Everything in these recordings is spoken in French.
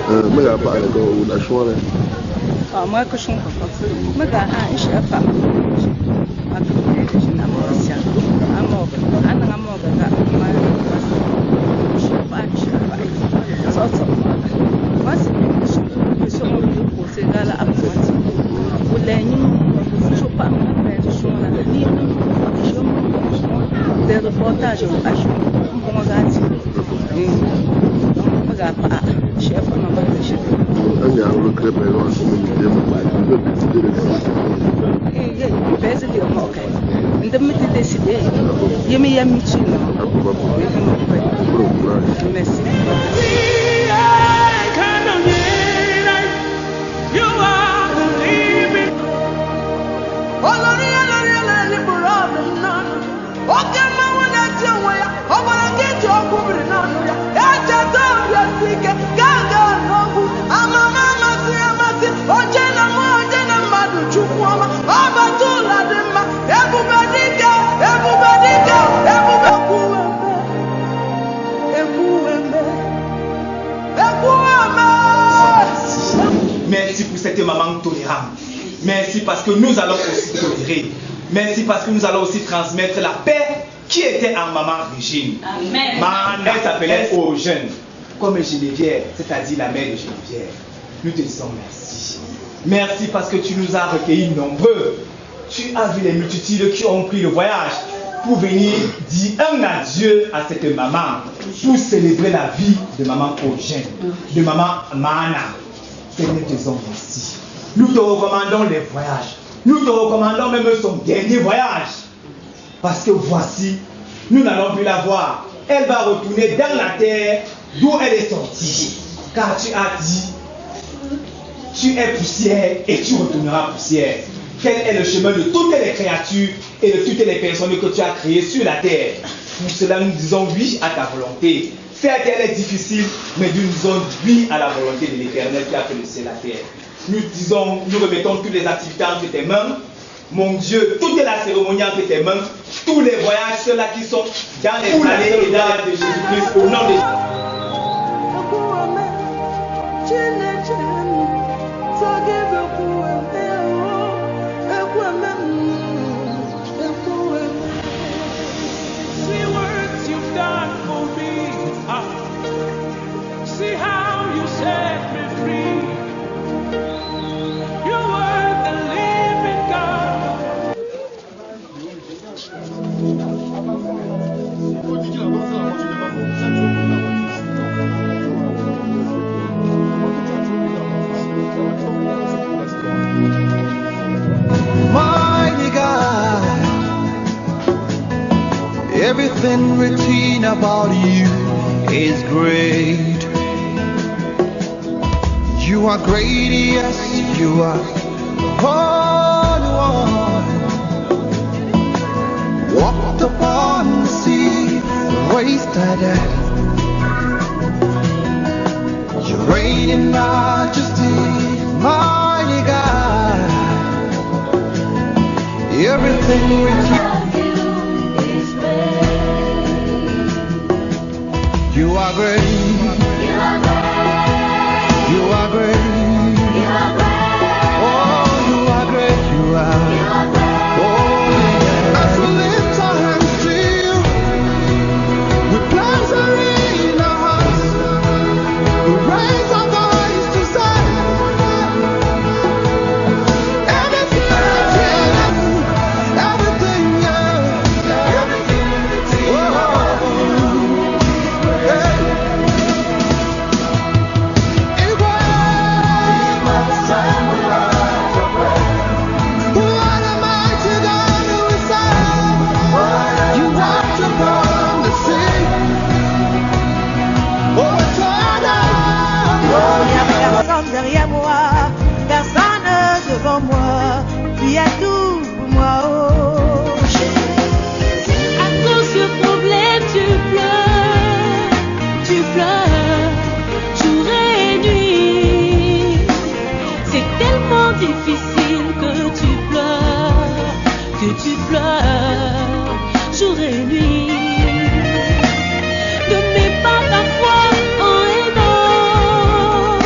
Mega ba le go na shwa le. Moi que je suis mega un chef à ma je suis na mosia amo ana amo ga ma chef a chef so so mas so mo ko se gala a mo ulenyi so pa ma so na ni so de reportage a so mo ga ti mega pa chef na ma chef Anya lo crepe lo assume di tempo ba di penso di ok inte mi ti decide io mi amici merci Merci pour cette maman tolérante. Merci parce que nous allons aussi tolérer. Merci parce que nous allons aussi transmettre la paix qui était en maman Régine. Amen. Elle s'appelait aux jeunes, comme Geneviève, c'est-à-dire la mère de Geneviève. Nous te disons merci. Merci parce que tu nous as recueillis nombreux. Tu as vu les multitudes qui ont pris le voyage pour venir dire un adieu à cette maman, pour célébrer la vie de maman Eugène, de maman Mana. Seigneur, nous te disons merci. Nous te recommandons les voyages. Nous te recommandons même son dernier voyage. Parce que voici, nous n'allons plus la voir. Elle va retourner dans la terre d'où elle est sortie. Car tu as dit, tu es poussière et tu retourneras poussière. Quel est le chemin de toutes les créatures et de toutes les personnes que tu as créées sur la terre? Pour cela, nous disons oui à ta volonté. Certes, elle est difficile, mais nous disons oui à la volonté de l'Éternel qui a fait le ciel et la terre. Nous remettons toutes les activités entre tes mains. Mon Dieu, toute la cérémonie entre tes mains, tous les voyages, ceux-là qui sont dans les allées et dans de Jésus-Christ, au nom de See how you set me free. You were the living God. Mighty God, everything written about you is great. You are great, yes, you are Holy One. Walked upon the sea, wasted it. You reign in majesty, mighty God. Everything with you is great. You are great. You are great. You are great. Oh, you are great. You are great. Oh, yeah. As we lift our hands to you, with pleasure in our hearts, we raise our voice to say, everything, everything, yeah. Everything, oh, hey. Derrière moi, personne devant moi, tu es tout pour moi. Oh. À cause du problème, tu pleures, jour et nuit. C'est tellement difficile que tu pleures, jour et nuit. Ne mets pas ta foi en un homme,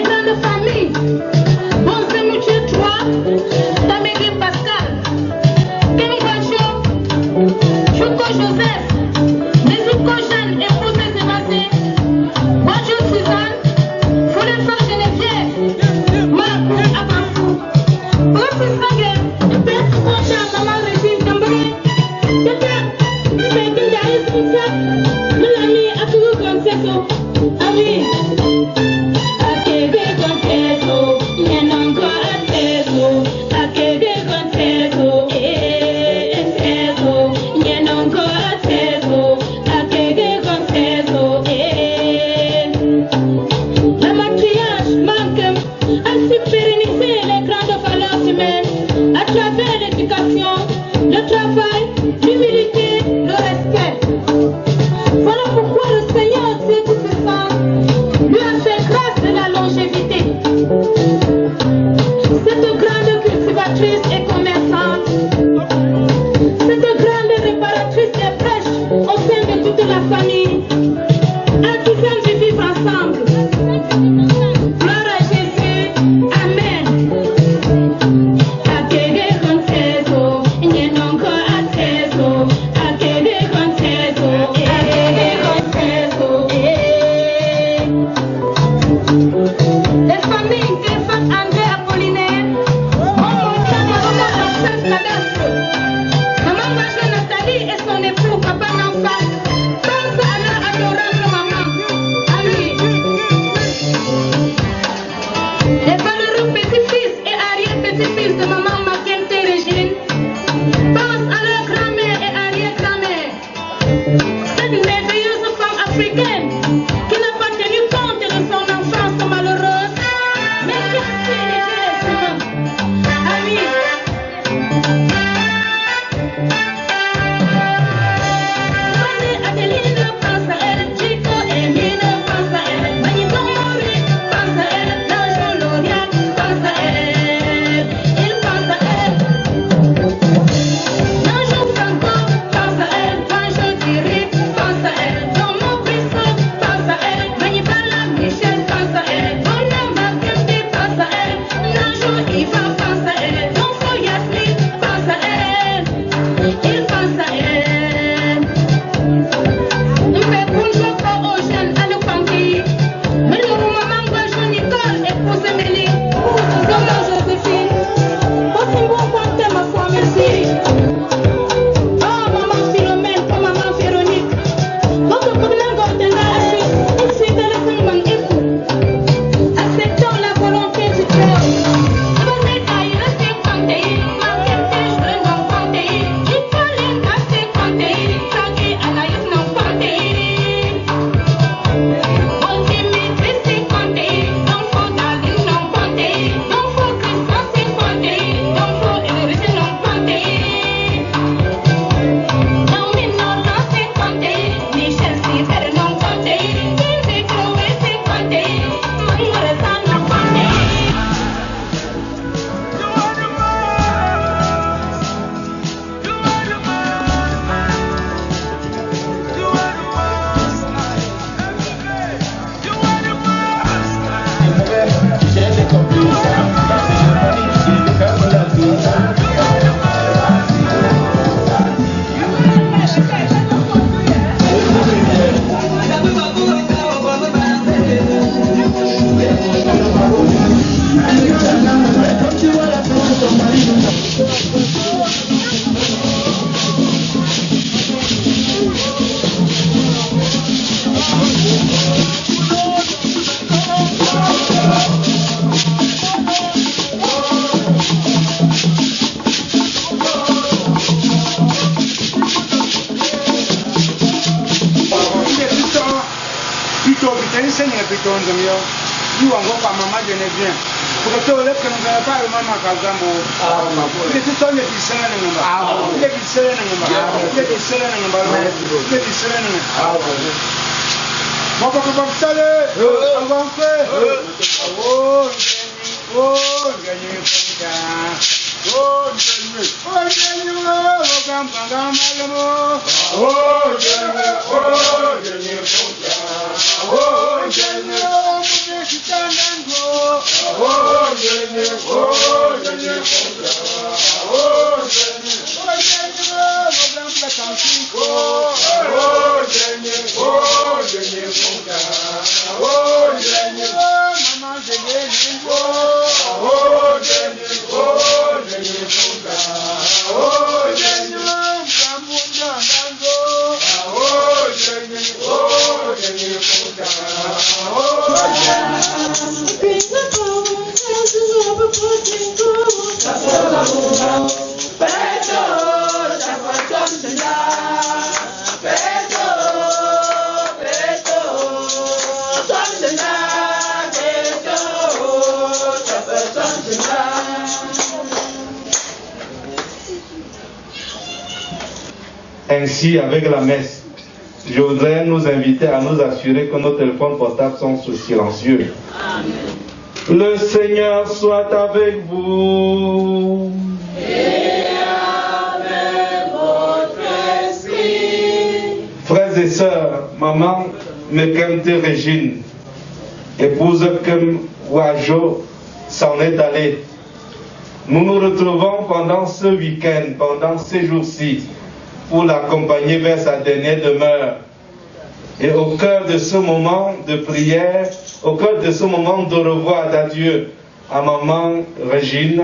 grandes familles. Bon, c'est Mouché 3, Tamégui Pascal, Kémy Guacho, Chouko Joseph, Nezouko Jeanne, épouse Sébastien, Guacho Suzanne, Foulé Fort Geneviève, Marc Abafou, Francis Saguer, Père Concha, Maman Régine Tambouré, Tata, Père Bindaïs Moussa, Melanie Atourou Gonceso, Ami. La matriarche Malcolm a su pérenniser les grandes valeurs humaines à travers l'éducation, le travail, l'humilité, le respect. Voilà pourquoi le Seigneur Dieu Tout-Puissant lui a fait grâce de la longévité. Cette grande cultivatrice et commerçante, cette grande réparatrice des brèches au sein de toute la famille, artisane de vivre ensemble. Gloire à Jésus, Amen. Akege Conceso, Nyenonko Ateso, Akege Conceso, Akege Conceso, les familles des femmes André Apollinaire, Maman Cadastre, Maman Macha Nathalie et son époux Papa Namfa, pense à leur adorable maman, Ami. Les valeureux petits-fils et arrière-petits-fils de maman Mackenzie Régine, pense à leur grand-mère et arrière-grand-mère. Cette merveilleuse femme africaine qui n'a pas tenu compte de son enfance malheureuse, mais qui a su léger les chemins. Ami. Adeline pense à elle, Chico et Mine pense à elle, Manito Mori pense à elle, Langeau Lauriat pense à elle, il pense à elle. Langeau Franco pense à elle, Langeau Thierry pense à elle, Jomo Brisso pense à elle, Manibala Michel pense à elle, Bona Makembe pense à elle, Langeau Iva pense à elle, Donfo Yasmin pense à elle, il pense à elle. Mpe Kunjoko Ocean Alupangi, Melou Maman Guacho Nicole, épouse Mélie, épouse Zola Joséphine, Possible Quante ma foi merci. Oh Maman Philomène, oh Maman Véronique, votre commune Gortenga Assis, ici de la Fumban époux, acceptons la volonté du Père. Abonné à y rester Quante, Marquette, je non Quante, Ipoline Cassé Quante, Kagi Anaïs non Quante. You want to go for Mama Genevieve. Because you left them to buy Mama Kazamo. This is only the selling number. Let me selling number. Let me selling number. Let me selling number. Papa Papa Sale. Oh, Ainsi, avec la messe, je voudrais nous inviter à nous assurer que nos téléphones portables sont sous silencieux. Le Seigneur soit avec vous. Et avec votre esprit. Frères et sœurs, maman Mekemte Régine, épouse Kem Wajo, s'en est allée. Nous nous retrouvons pendant ce week-end, pendant ces jours-ci, pour l'accompagner vers sa dernière demeure. Et au cœur de ce moment de prière, au cœur de ce moment de revoir d'adieu à maman Régine,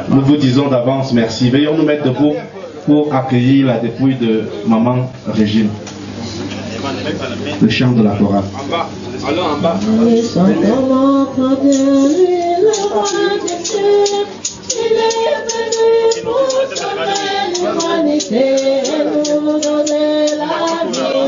nous vous disons d'avance merci. Veuillons nous mettre debout pour accueillir la dépouille de maman Régine. Le chant de la chorale. En bas, allons en bas. Il est venu pour sauver l'humanité et nous donner la vie.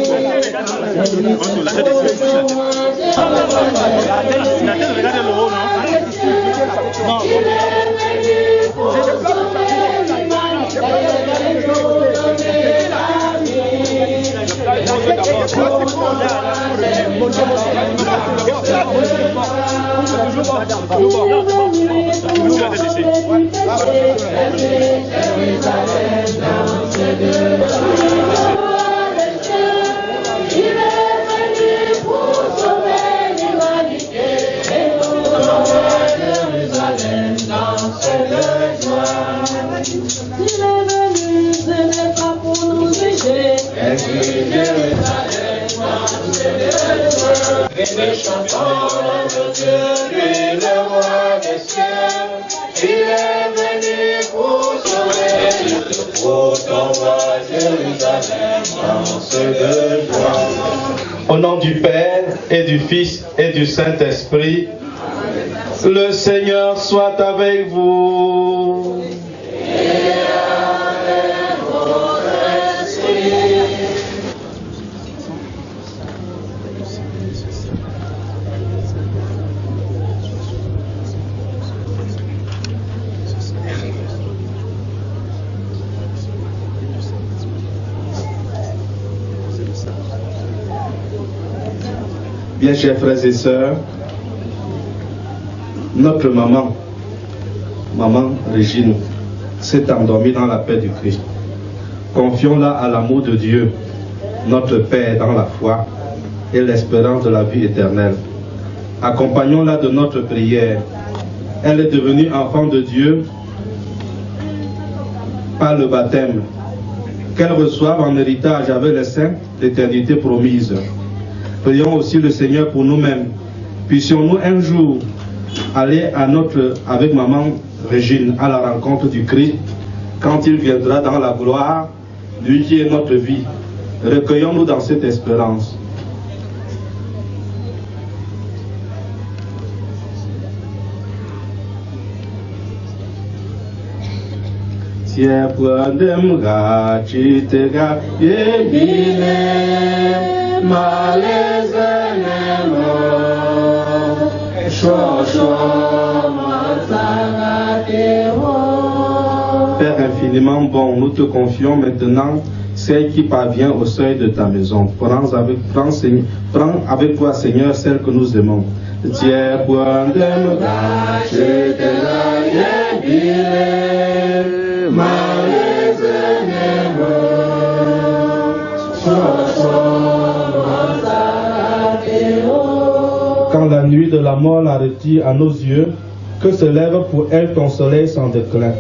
Et chantons de Dieu, lui le roi des cieux. Il est venu pour sauver, pour ton roi Jérusalem, danse de joie. Au nom du Père et du Fils et du Saint-Esprit, le Seigneur soit avec vous. Bien, chers frères et sœurs, notre maman Régine, s'est endormie dans la paix du Christ. Confions-la à l'amour de Dieu, notre Père, dans la foi et l'espérance de la vie éternelle. Accompagnons-la de notre prière. Elle est devenue enfant de Dieu par le baptême, qu'elle reçoive en héritage avec les saints l'éternité promise. Prions aussi le Seigneur pour nous-mêmes. Puissions-nous un jour aller avec maman Régine à la rencontre du Christ quand il viendra dans la gloire, lui qui est notre vie. Recueillons-nous dans cette espérance. Père infiniment bon, nous te confions maintenant celle qui parvient au seuil de ta maison. Prends avec toi, Seigneur, celle que nous aimons. Quand la nuit de la mort la retire à nos yeux, que se lève pour elle ton soleil sans déclin.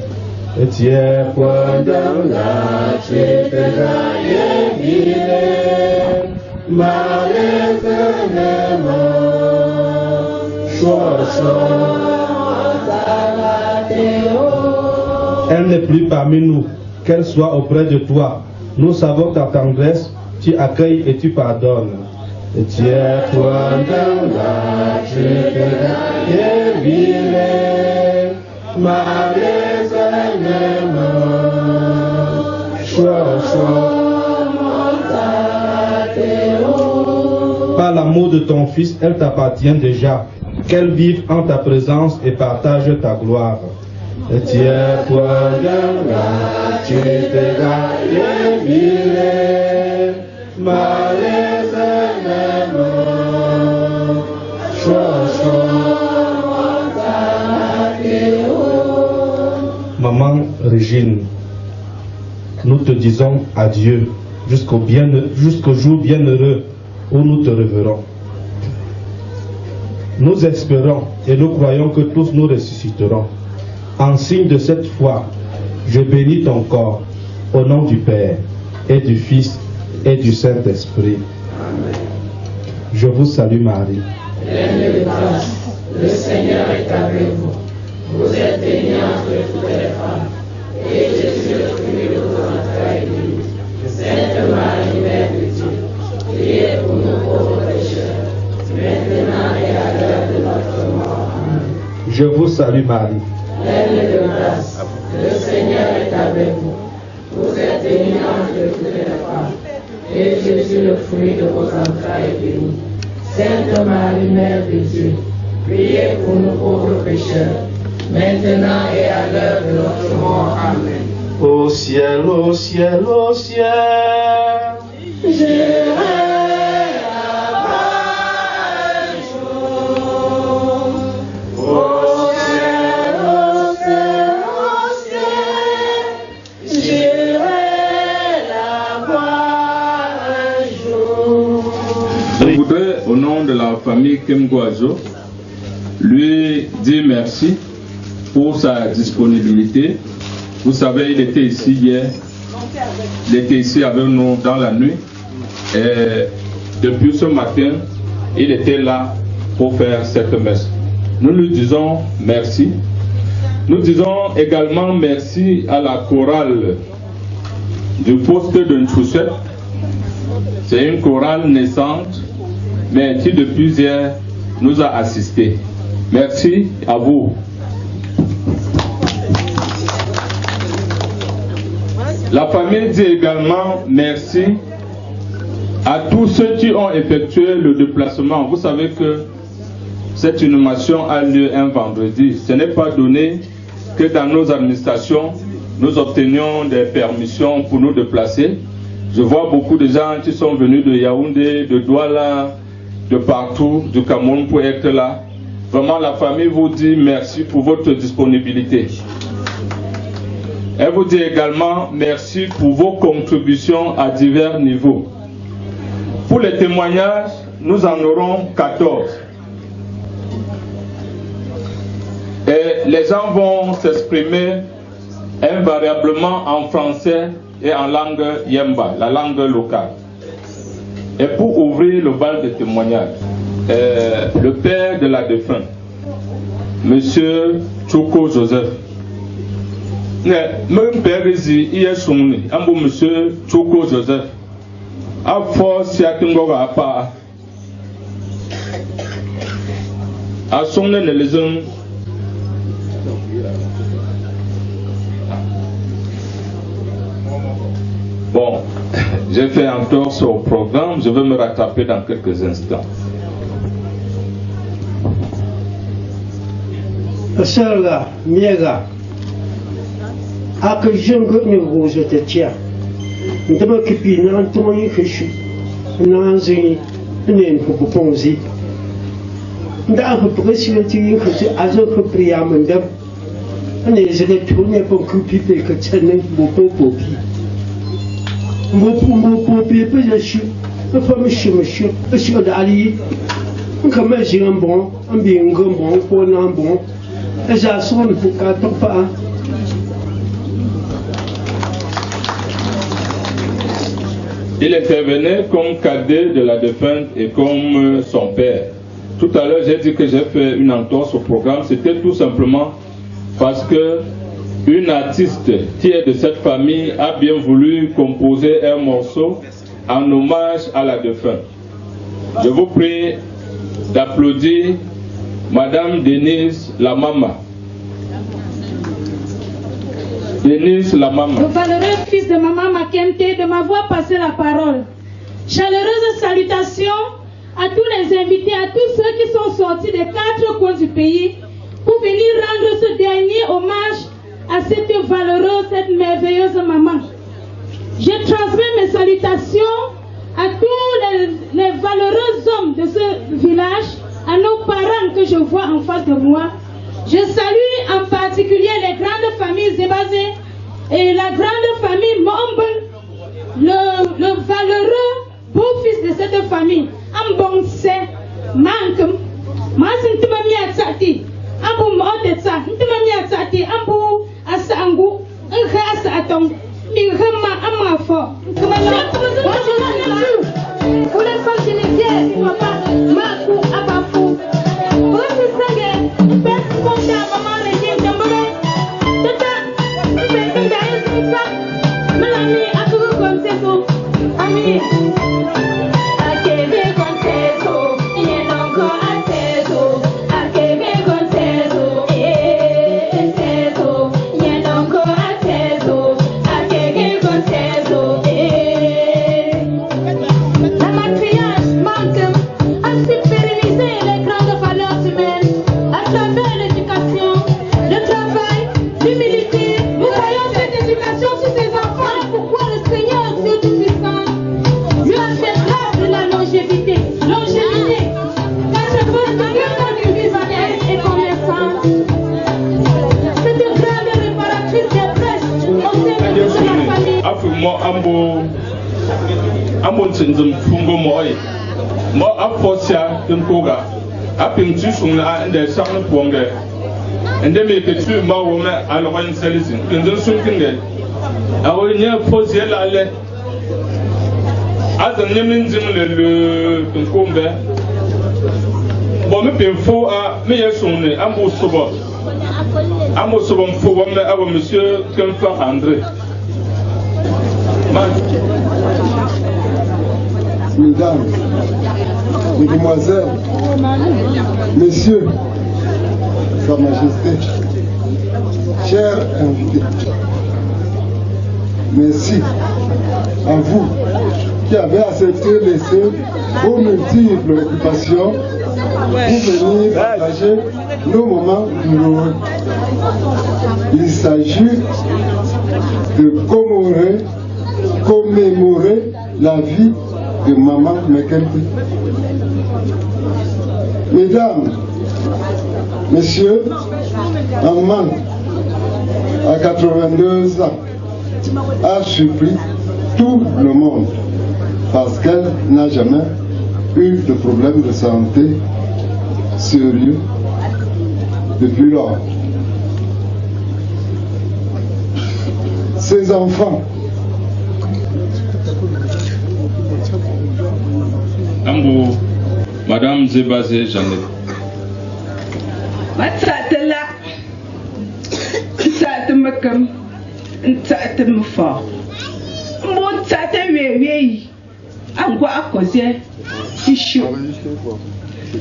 Elle n'est plus parmi nous, qu'elle soit auprès de toi. Nous savons ta tendresse, tu accueilles et tu pardonnes. Par l'amour de ton Fils, elle t'appartient déjà. Qu'elle vive en ta présence et partage ta gloire. Maman Régine, nous te disons adieu jusqu'au jour bienheureux où nous te reverrons. Nous espérons et nous croyons que tous nous ressusciterons. En signe de cette foi, je bénis ton corps au nom du Père et du Fils et du Saint-Esprit. Amen. Je vous salue Marie. Pleine de grâce, le Seigneur est avec vous. Vous êtes bénie entre toutes les femmes, et Jésus, le fruit de vos entrailles, est béni. Sainte Marie, Mère de Dieu, priez pour nous pauvres pécheurs, maintenant et à l'heure de notre mort. Amen. Je vous salue Marie. Pleine de grâce, le Seigneur est avec vous. Vous êtes bénie entre toutes les femmes, et Jésus, le fruit de vos entrailles, est béni. Sainte Marie, Mère de Dieu, priez pour nous pauvres pécheurs, maintenant et à l'heure de notre mort. Amen. Au ciel, au ciel, au ciel. J'irai là-bas un jour. Au ciel, au ciel, au ciel. J'irai là-bas un jour. Je voudrais, au nom de la famille Kemgoazo, lui dire merci pour sa disponibilité. Vous savez, il était ici hier, il était ici avec nous dans la nuit, et depuis ce matin, il était là pour faire cette messe. Nous lui disons merci. Nous disons également merci à la chorale du poste de Nchouchet. C'est une chorale naissante mais qui depuis hier nous a assistés. Merci à vous. La famille dit également merci à tous ceux qui ont effectué le déplacement. Vous savez que cette inhumation a lieu un vendredi. Ce n'est pas donné que dans nos administrations, nous obtenions des permissions pour nous déplacer. Je vois beaucoup de gens qui sont venus de Yaoundé, de Douala, de partout, du Cameroun pour être là. Vraiment, la famille vous dit merci pour votre disponibilité. Elle vous dit également merci pour vos contributions à divers niveaux. Pour les témoignages, nous en aurons 14. Et les gens vont s'exprimer invariablement en français et en langue Yemba, la langue locale. Et pour ouvrir le bal de témoignages, le père de la défunte, Monsieur Choko Joseph, même père ici, il est sonné, Monsieur Choko Joseph, a force à Kingoga à part, a sonné les hommes. Bon, j'ai fait un tour sur le programme, je vais me rattraper dans quelques instants. Sarga, miega, ak jungo ni rose te tia. Ndaba kipi na antoyi kishu. Na anzi ne mpuponzi. Nda ko presidenti yin ko azo ko priamanda. Ane zele tourner pour couper que tene bopo popi. Bopo popi pe je suis. Le fameux monsieur, monsieur d'Ali. Comme j'ai un bon, un bien bon, pour un bon. Il intervenait comme cadet de la défunte et comme son père. Tout à l'heure, j'ai dit que j'ai fait une entorse au programme. C'était tout simplement parce que une artiste qui est de cette famille a bien voulu composer un morceau en hommage à la défunte. Je vous prie d'applaudir Madame Denise Lamama. Denise Lamama. Le valeureux fils de Maman Makente de m'avoir passé la parole. Chaleureuse salutations à tous les invités, à tous ceux qui sont sortis des 4 coins du pays pour venir rendre ce dernier hommage à cette valeureuse, cette merveilleuse maman. Je transmets mes salutations à tous les valeureux hommes de ce village, à nos parents que je vois en face de moi. Je salue en particulier les grandes familles Zébazé et la grande famille Mombe, le valeureux beau-fils de cette famille. Ambonse, Mankum, Masintimami Atsati, Ambu Motetsa, Ntimami Atsati, Ambu Asangu, Nkasa Atong, Mirama Amafo. Pour les femmes génétiques, il ne faut pas Makou Abafou. Pour les sanguins, il peut se fonder à maman Régine Djambole. Tata, il peut se faire une ça. Mélanie, à tout le monde, c'est tout. Ami. Ambo tsinzum fungo moi mo afosia tempoga apim tsusungna ende sang ponge ende me ke tu ma wo me alwan selisin kinzun sunkinge awo nya fosia la le azan nyemin zimle le tunkombe bo me pemfo a me yesunne ambo sobo mfo wo me abo monsieur Kemfa André. Mesdames, Mesdemoiselles, Messieurs, Sa Majesté, chers invités, merci à vous qui avez accepté de laisser vos multiples occupations pour venir partager nos moments douloureux. Il s'agit de commémorer la vie de Maman Mekelti. Mesdames, Messieurs, maman à 82 ans a surpris tout le monde parce qu'elle n'a jamais eu de problème de santé sérieux depuis lors. Ses enfants Ambo, Madame Zebazé Janet. Matsatela, Nsatamakam, Nsatamafa. Monsata Wei, Angwa Akoze, Issue.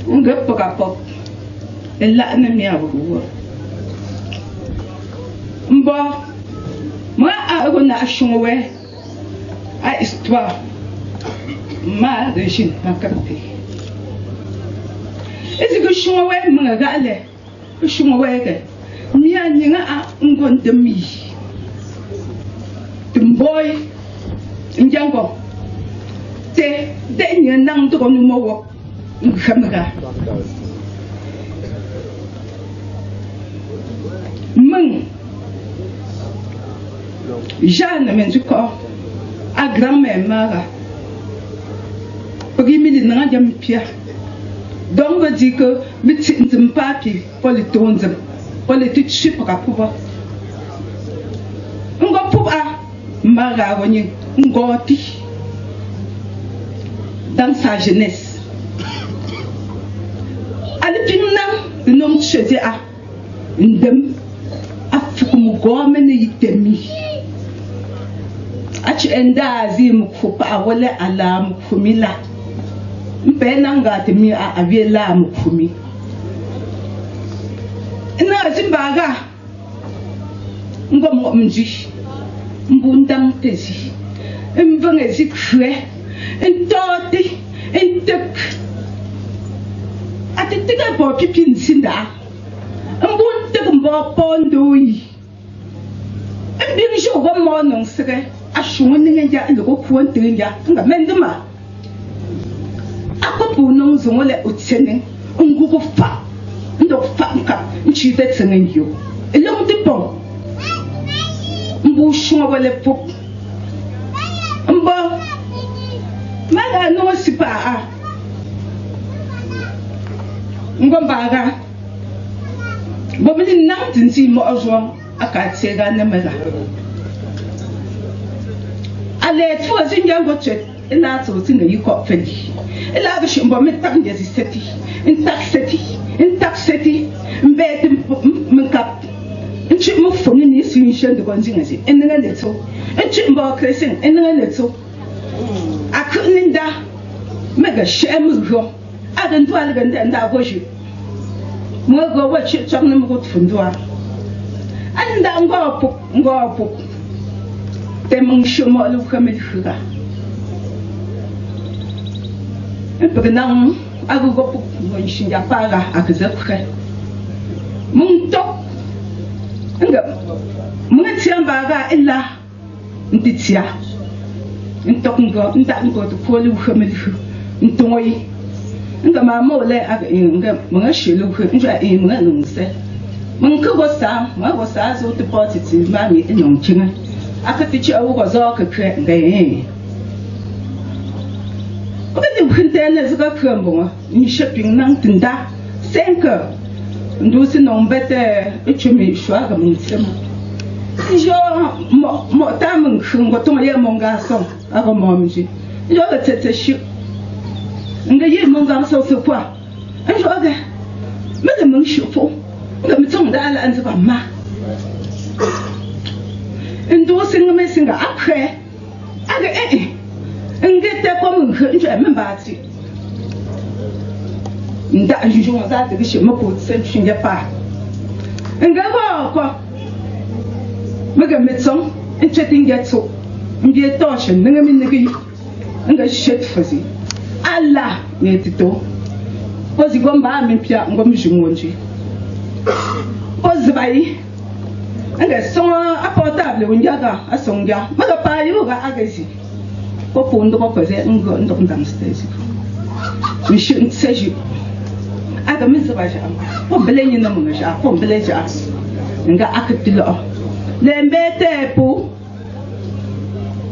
Ngapapop, and Latin America. Mbo, moi, I will not show away. I histoire. Ma régime, ma campé. Est-ce que je suis away, mon gars? Je suis away. Mia Ninga a un demi. The boy in Jango. Te, then you're not to go no more in Kamera. Mung Jeanne, mais du corps, à grand-mère Mara. Pour qu'il m'ait dit Pierre. Donc, on dit que je suis pas pour le tourner, pour le toucher pour pouvoir. On va pouvoir m'arranger, on va dans sa jeunesse. À l'époque, le nom de Chézé a une dame a fait comme gomme et demi. A tu enda azim kupa wale alam kumila. Mpenanga temi a aviela mukumi. Ina zimbaga. Ngomo mji. Mbundang tezi. Mvange zikwe. Ntoti. Ntek. Atitika po pipi nsinda. Mbuntek mbo pondoi. Mbinjo gomo nonsere. Ashunga le recoin de l'India, Mendema. A couple non zone utsening, un group of fat, no fanka, and she that's in you. A long depot. Mbushua le pop. Mbo Maga no sipa. Ngombaga. Bobbin nothing see more as well. I can't say that never. Ale tu as in young watchet, and that's what's in the Yukop Fedi. A lavish in Bometan as city, in taxity, in bed makeup, and chip move from in this mission the Gonzinasi, and then a little, and chip bar crescent, and then a little. I couldn't in that make a sham go. I don't do elegant and I wash you. More go watch it, some them good from door. And then go up. Temong shumo lu kami suga. Pagkang ako go po ngishinja para akazakhe. Mungtok. Nga mungtsiamba illa ntitsia. Ntok ngo ndango to polu kami su. Ntoyi. Nga mamole nga mungashelu nga mga nungse. Mungko sa, magosa zo to positive mami enyongchinga. I could teach you over Zoka Crack Day. What do you contend as a crumble in shipping nothing that? Sanker and losing on better, it should be shrug some. Is your more time what to my young garson, our mommy? You're a ship. And the year monga so far. And you're there. Madame Shuffle, the tongue that and the ma. Endorsing a messenger, I pray. I get and get that woman couldn't remember it. nda jujon za ta gishi mako sai shin ya fa nga ko maga metson in chatin getso mbiye toshin nga min ngi nga shet fazi Allah ne tito ko zi gomba min pia ngom jungonji ko zbai nga son apportable wunjaga asonja maga pa yuga agazi ko pondo ko ze ngo ndo ndam stage mi shin tseji aga min zaba ja ko belenyi na mun ja ko beleja nga akatilo le mbete po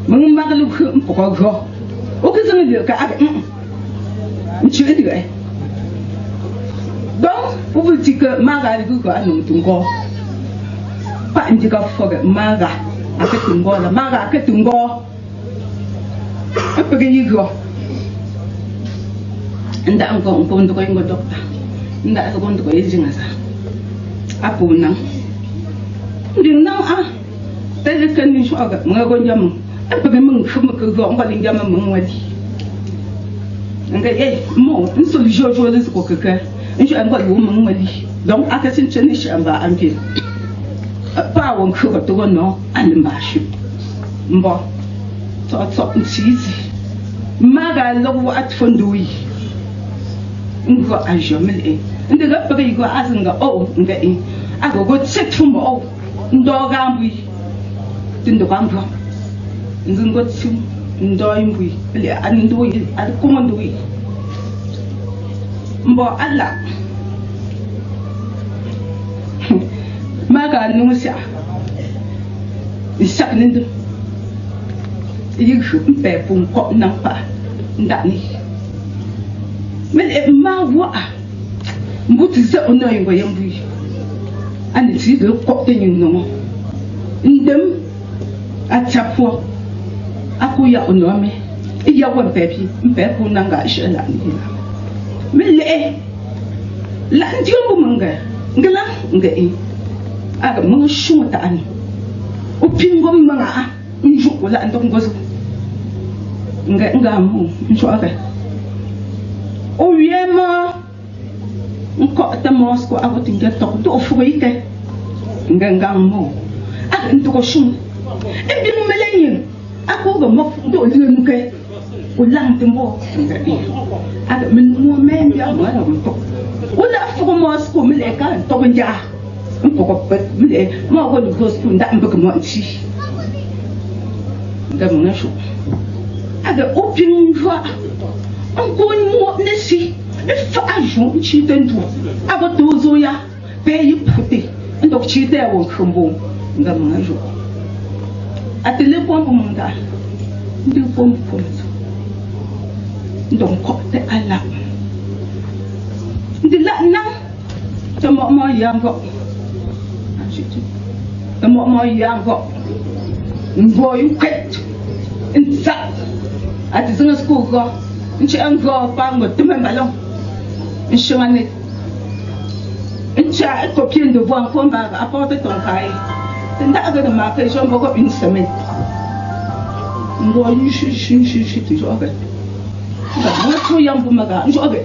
mun maglu ko ko o ke zan le ka aga nchiri de donc vous vous dites que maga le ko anu tungo pa ndika foga maga akatungo la maga akatungo apege yigo nda ango ndo ko ingo doctor nda ko ndo ko yinga sa apuna nding nang a tele kan ni shoga mga ko jam apege mung fuma ko go ngol jam mung wadi nga mo nsul jojo le ko kaka njo ngol wo mung wadi donc akasin cheni shamba ampil pa won ko to no animashi mbo to nsizi maga lo at fondui ngo ajomel ndiga pege go azinga o nga aga go set fumbo o ndo gambui tindo kambo nzingo tsu ndo imbui le ando al komandui mbo alla maga nusia isak nindo yigshu mpe pum ko nampa ndani mel ma wa mbuti se ono yingo yambui ani ti do ko tenyin no ndem achapo akuya ono me iya wa pepi mpe ku nanga shela ni mel la ndiyo munga ngala ngai aga mun shumata ani upingo manga njuko la ndongozo nga mu njo aga o yema nko ta mosko ago tinga to do fuite nga mu aga ntoko shum e bi melenyin ako go mo do linuke o lang tembo aga min mo men ya mo na to wala fugo mosko meleka to nja mpoko pet mle mo go do sko nda mbek mo nti nga mo sho aga opin va encore mo nesi fa ajon chi tentu aga tozo ya pe yi puti ndo chi te wo khumbo nga mo sho atele ko mo nda ndi ko mo ndo ko te ala ndi la na to mo yango mo yango boy ket insa ati zinga school go nchi ango pango tume balon nshimane ncha copie de voix ko mba apporter ton cahier tenda aga de marquer je mbo une semaine ngo shi toujours aga ba to yambu maga njo aga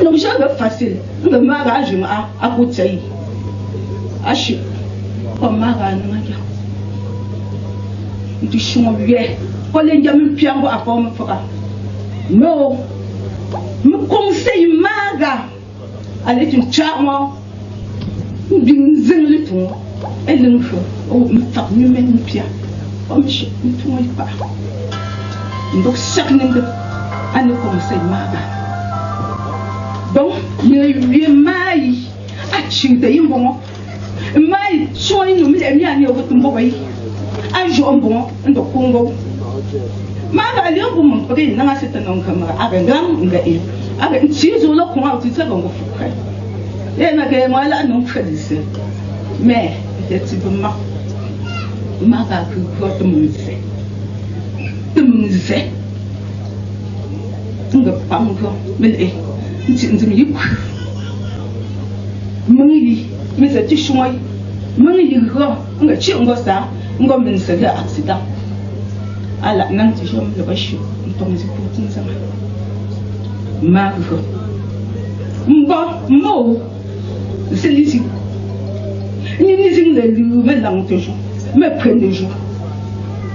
no jaga facile ngo maga juma akutsai ashi ko maga nanga ndi shumo biye ko le njam piango afom foka no mu conseil maga ale tu chamo bin zingli tu elin fo o mfa ni men pia o mishi tu mo pa ndok sakninga ane conseil maga donc ye mai a chinte yimbo mai choni no mi ani o tumbo bai a jombo ndo kongo maga liombo mo pake na seta non kamera aga ngam ngai aga nchizo lo ko auti tsaba ngo fukai ye na ke mala non fadise mais effectivement maga ku ko tumuze nga pango mele nzimi yiku mungi misa tishumai mungi yigo nga chi ngo sa ngo min sa ga accident ala nan tishum le bashi ntomzi putin sama mago Mo, c'est ici. Ni le mais dans le jour, mais prenne le jour.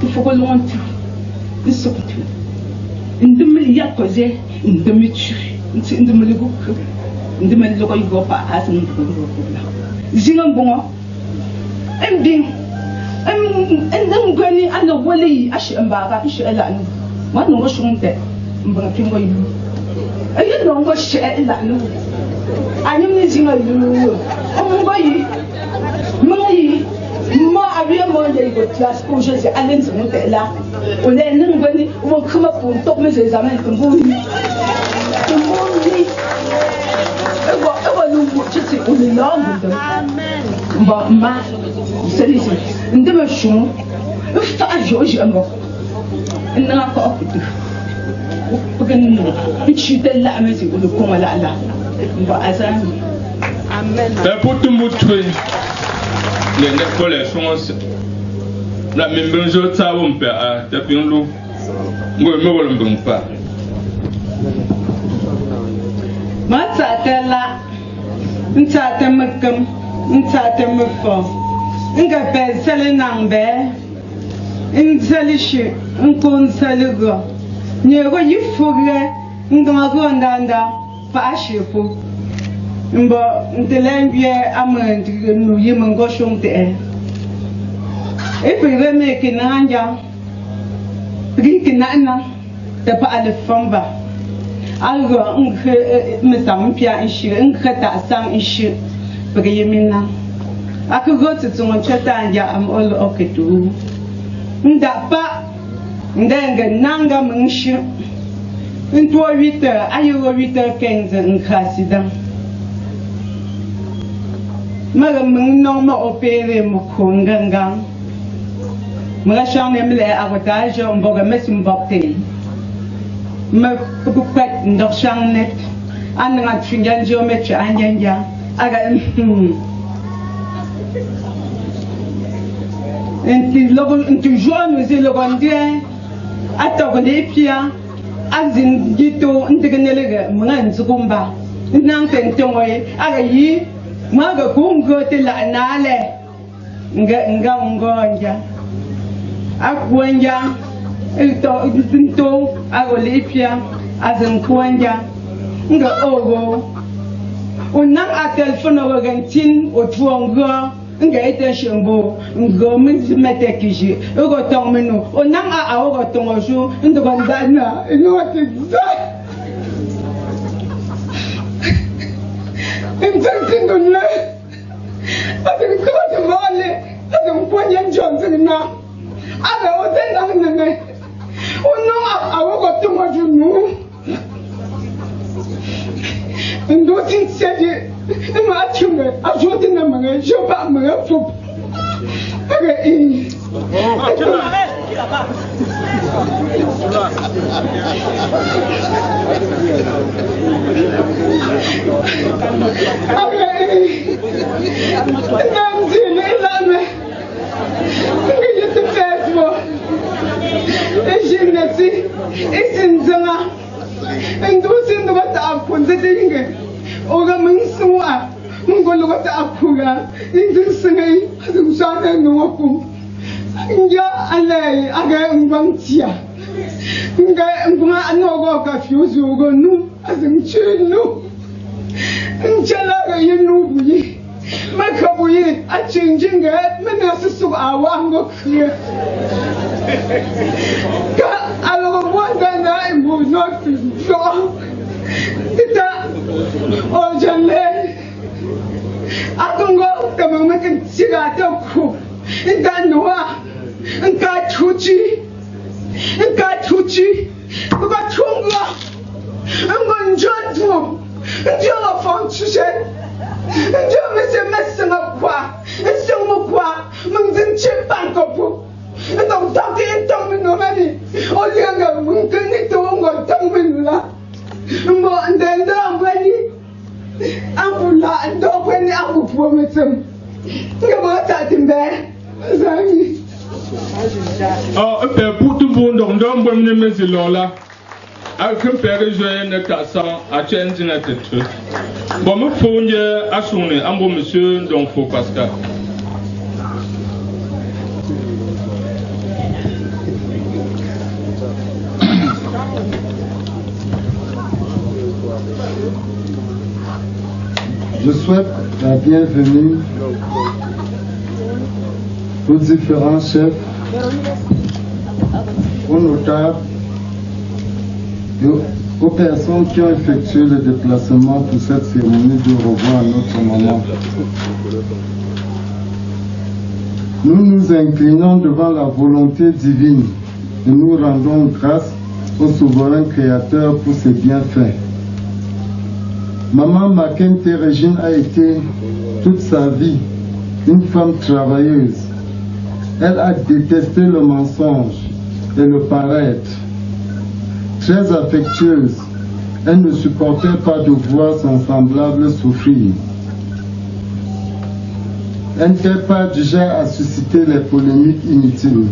Il faut que l'on tue. Il se tue. Une demi-milliard causé, une demi-tue. Une demi-le-goût. Une demi-le-goût pas à son Zinon bon. Un bien. Un granny and the wally, I should embark, I should allow. One no washroom there. But you know what she allow. I am missing a little. Oh, boy. Money. More a real money with class pushes and then some là. When then will come up on top Mrs. American Bully. But ma, c'est ici. Une dimension, un phage au jamais. Un encore plus. Pour que nous, une chute là, mais c'est le con là. Amen. Pour tout le monde, les choses, la même chose, ça va me faire. Depuis nous, moi, je ne veux pas. Matsatela, ntatemekam, ntatemefo, ngabe selenangbe, nzalishi, nkonsaligo, nyego yifuge, ngamago ndanda, paashifu, mbo ntelembye amandi no yimango shonte. Epere me kinanja, rikinana, te pa alefamba. Alors, me semble bien ici, un crétassant ici, pour y mener. À que votre son chatanya am all oketu. Ndapa, ndenga nanga munshi. Un 8 heures, ayo 8h15, un accident. Madame non m'a opéré mon konganga. Moi, j'en ai mis l'avantage, on va remettre une bouteille. Me pupet ndokshan net ananga tfinjan geometry anjanja aga enti logo enti jono ze logo ndie atoko de pia azin gito ntegenelega mga nzukumba nante ntongoye aga yi maga kungo te la nale nga ngonja akwanja Ito agolipia azankwanja nga ogo unang a telefono wagantin otwongo nga ite shembo ngo metekiji ogo tongmenu unang a ogo tongoju ndogandana inoti Intantinule Adin kote vale Adin ponyen jonsina Ada oten nanane Uno awogo tumajunu Ndo tin sedi ma chume ajoti na manga joba manga fop Aga i Makabuye a changing menasisu awango clear. I don't want that I will not be so. Tita or Janle. I don't go to the making cigato. And then Noah and got Tucci and got Tucci. We got Tunga. I'm going to judge you. And you're a function. And you're messing up qua. And so much qua. Mungin chip bank up. And I'm talking to me already. Oh, younger, Munkin, it don't go down with that. And then I'm ready. I'm not and don't when I will promise him. You want that in there? Oh, pour tout le monde, on donne bon numéro là. alkem pere joye ne kasan a change na tetu bon me fonye asune ambo monsieur Ndonfo Pascal. Je souhaite la bienvenue aux différents chefs, aux notables et aux personnes qui ont effectué le déplacement pour cette cérémonie de revoir à notre maman. Nous nous inclinons devant la volonté divine et nous rendons grâce au souverain créateur pour ses bienfaits. Maman Makente Régine a été toute sa vie une femme travailleuse. Elle a détesté le mensonge et le paraître. Très affectueuse, elle ne supportait pas de voir son semblable souffrir. Elle n'était pas du genre à susciter les polémiques inutiles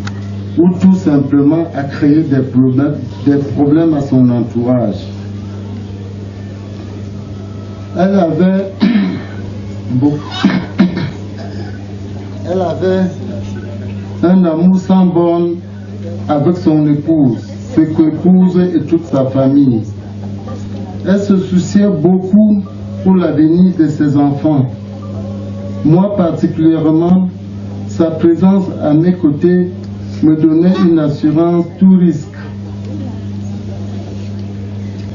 ou tout simplement à créer des problèmes à son entourage. Elle avait un amour sans borne avec son épouse, ses co-épouses et toute sa famille. Elle se souciait beaucoup pour l'avenir de ses enfants. Moi particulièrement, sa présence à mes côtés me donnait une assurance tout risque.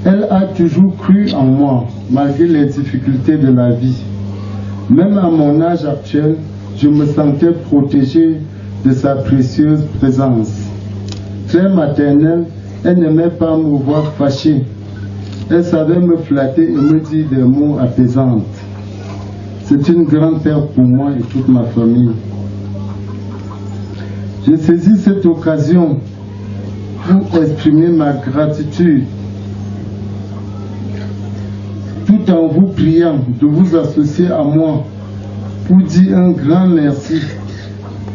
Elle a toujours cru en moi, malgré les difficultés de la vie. Même à mon âge actuel, je me sentais protégé de sa précieuse présence. Très maternelle, elle n'aimait pas me voir fâché. Elle savait me flatter et me dire des mots apaisants. C'est une grande perte pour moi et toute ma famille. J'ai saisi cette occasion pour exprimer ma gratitude, tout en vous priant de vous associer à moi pour dire un grand merci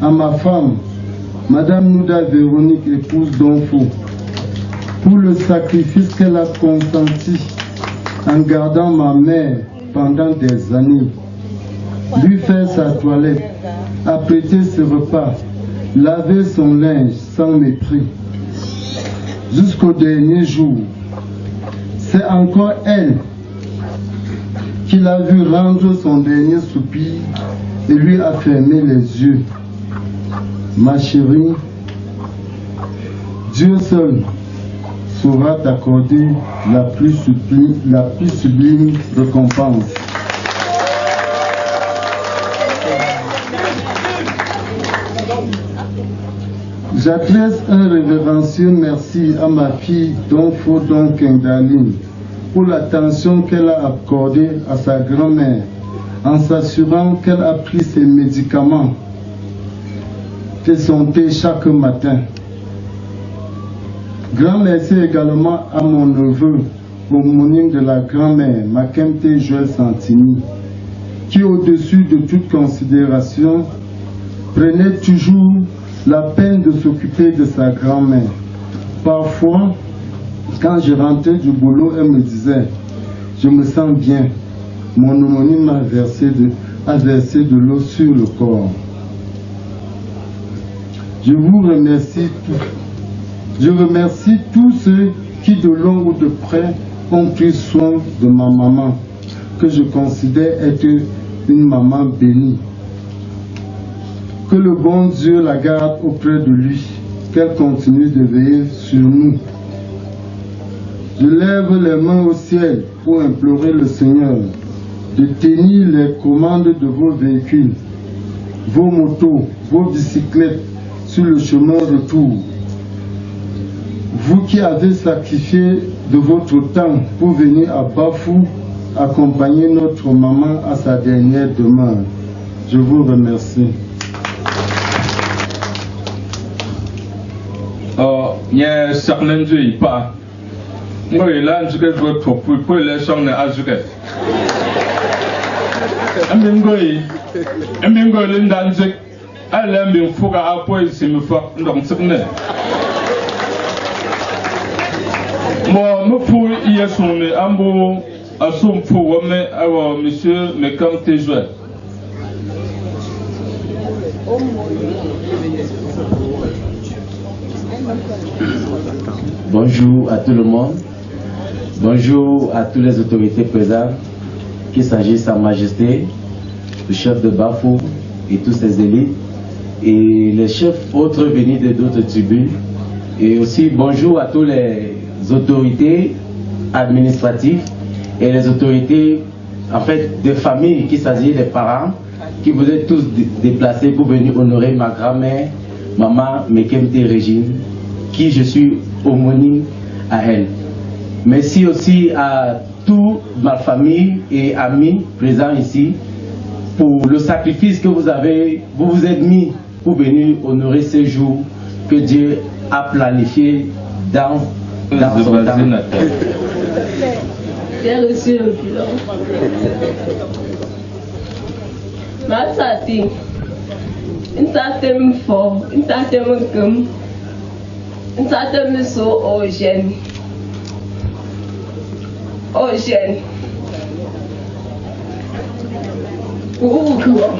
à ma femme, Madame Nouda Véronique, épouse d'Onfo, pour le sacrifice qu'elle a consenti en gardant ma mère pendant des années, lui faire sa toilette, apprêter ses repas, laver son linge sans mépris, jusqu'au dernier jour. C'est encore elle qui l'a vu rendre son dernier soupir et lui a fermé les yeux. Ma chérie, Dieu seul saura t'accorder la plus sublime récompense. J'adresse un révérencieux merci à ma fille Donfo Donkendaline pour l'attention qu'elle a accordée à sa grand-mère en s'assurant qu'elle a pris ses médicaments et son thé chaque matin. Grand merci également à mon neveu, homonyme de la grand-mère, Makente Joël Santini, qui au-dessus de toute considération prenait toujours la peine de s'occuper de sa grand-mère. Parfois, quand je rentrais du boulot, elle me disait « Je me sens bien ». Mon homonyme a versé de l'eau sur le corps. Je vous remercie tous. Je remercie tous ceux qui de loin ou de près ont pris soin de ma maman, que je considère être une maman bénie. Que le bon Dieu la garde auprès de lui, qu'elle continue de veiller sur nous. Je lève les mains au ciel pour implorer le Seigneur de tenir les commandes de vos véhicules, vos motos, vos bicyclettes sur le chemin retour. Vous qui avez sacrifié de votre temps pour venir à Bafou accompagner notre maman à sa dernière demeure, je vous remercie. Nye saknen zui pa ngoy lan zuke go topu po le song na azuke amin ngoy lindan zik ala min fuga apo sim fa ndong sikne Moi, me fous, il y a son ambo, à son pour monsieur Mekamte Joël. Bonjour à tout le monde. Bonjour à toutes les autorités présentes, qu'il s'agisse Sa Majesté, le chef de Bafou et tous ses élites, et les chefs autres venus de d'autres tribus. Et aussi bonjour à toutes les autorités administratives et les autorités, en fait, des familles, qu'il s'agit des parents, qui vous êtes tous déplacés pour venir honorer ma grand-mère, maman Mekemte Régine, qui je suis homonyme à elle. Merci aussi à toute ma famille et amis présents ici pour le sacrifice que vous vous êtes mis pour venir honorer ce jour que Dieu a planifié dans son temps. J'ai reçu le bilan. Ma sati, une certaine fort, une certaine comme, une certaine saut aux jeunes. Aux jeunes. Ou quoi?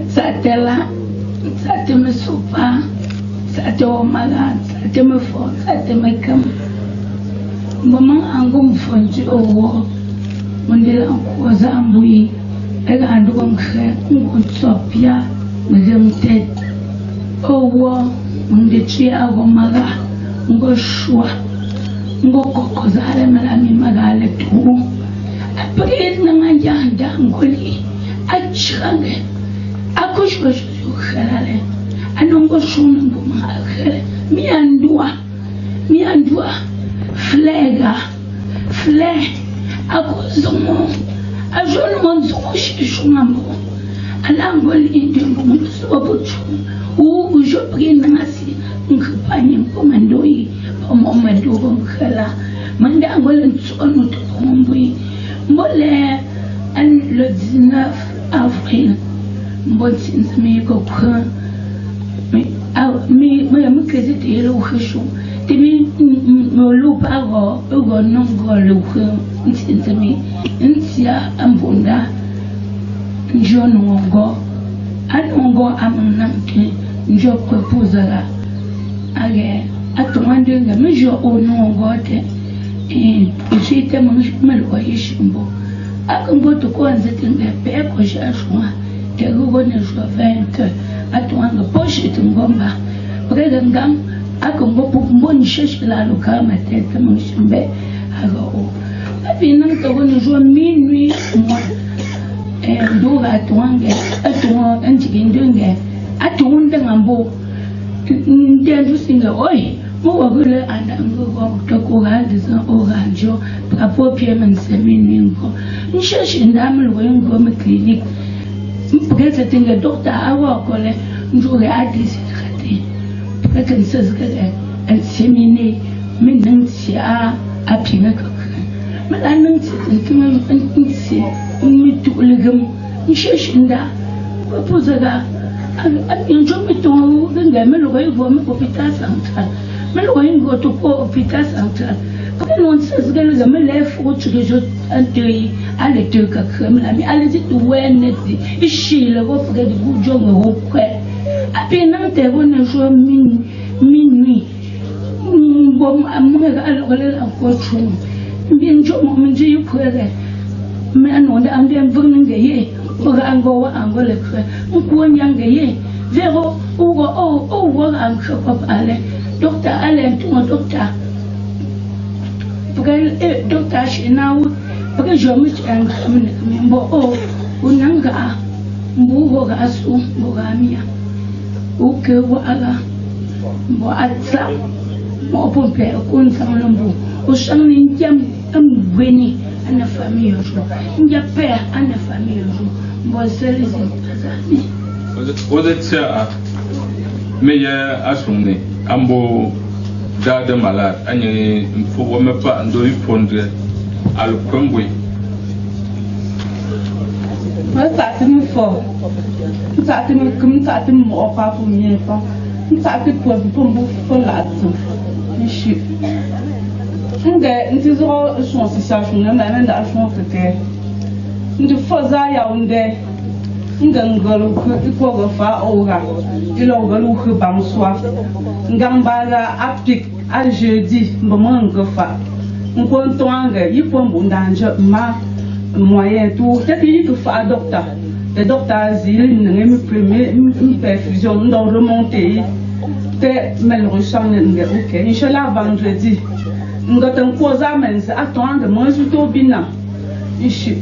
Satela, sateme sopa, sateme maga, sateme fo, sateme kam. Maman angum fonji owo, mondela koza ambui, ega andugom khe, ngon sopia, ngem tet. Owo, mondechi agomaga, ngo shwa, ngo kokozale melami magale tu. Apre nanganja ngoli, achrange, akushwa khalale, anongo shuna ngoma khale, miandua, flega, akuzomo, ajono monzo shishunambo, alangoli indembo musobochu, u je prie nasi, ngpanye komandoi, pomomando khala, manda ngol ntsono tomboi. Le 19 avril, je j'étais malheureux chimbo. A Congo to kwanza tinga peko shashwa. Tego ne jovent atwanga poche tungomba. Brega ngam a Congo pumboni sheshla lokama tete mshimbe ago. Abina to ne jo minuit moi. Ndura atwanga atwa anjigindenge atunda ngambo. Ndendu singa oi. Mowagule andango tokuhadiza oranjo apopie mansemingo nshashi ndamlo wengo me clinic mpukeze tinga doctor awakole njure adisi khati pukeze nsezgele ansemine minansi apinga kakha malanansi tinga nsi mitulegam nshashi nda kupuzaga anjo mitongo ngamelo wengo me hôpital central. Mais le go to hôpital central. Quand on sait que les hommes lèvent au trésor antérieur à l'été comme la mi allez tout wenneti ici le go frère du boujon au près à peine te bonne jour minuit bon amour alors la cochon bien jo moment j'ai près mais non on est vraiment gagné pour ango le creux on peut gagner zéro ou un chop aller. Docteur Alain, tout mon docteur. Parce que docteur Chenao, parce que je me suis engagé, Unanga, Mbogasu, Bogamia, Uke Waga, Boatsa, Mopompe, Kunsamlambo, Osan Indiam, Mbweni, and a famille, in your pair and a famille, Boselis and Vous êtes ça, meilleur à son nez. Ambo dade malade anye mfo me pa ndo ifondre al kwangwe M'satime fort. M'satime comme m'satime moi pas pour mieux pas. M'satime pour la Michi. Nti zo son situation na na son tete. Nti faza ya unde. Ngangalo ko go fa ora. Ilo galo ko bang soif. Ngambala apik a jeudi mbamang go fa. Nkontoanga yipo mbundanje ma moyen tout peut-être il fa docteur. Le docteur zili n'aime premier une perfusion dans remonter. Te malheureusement n'nge OK. Inchallah vendredi. Ngotan koza mense attendre manger to bina ishi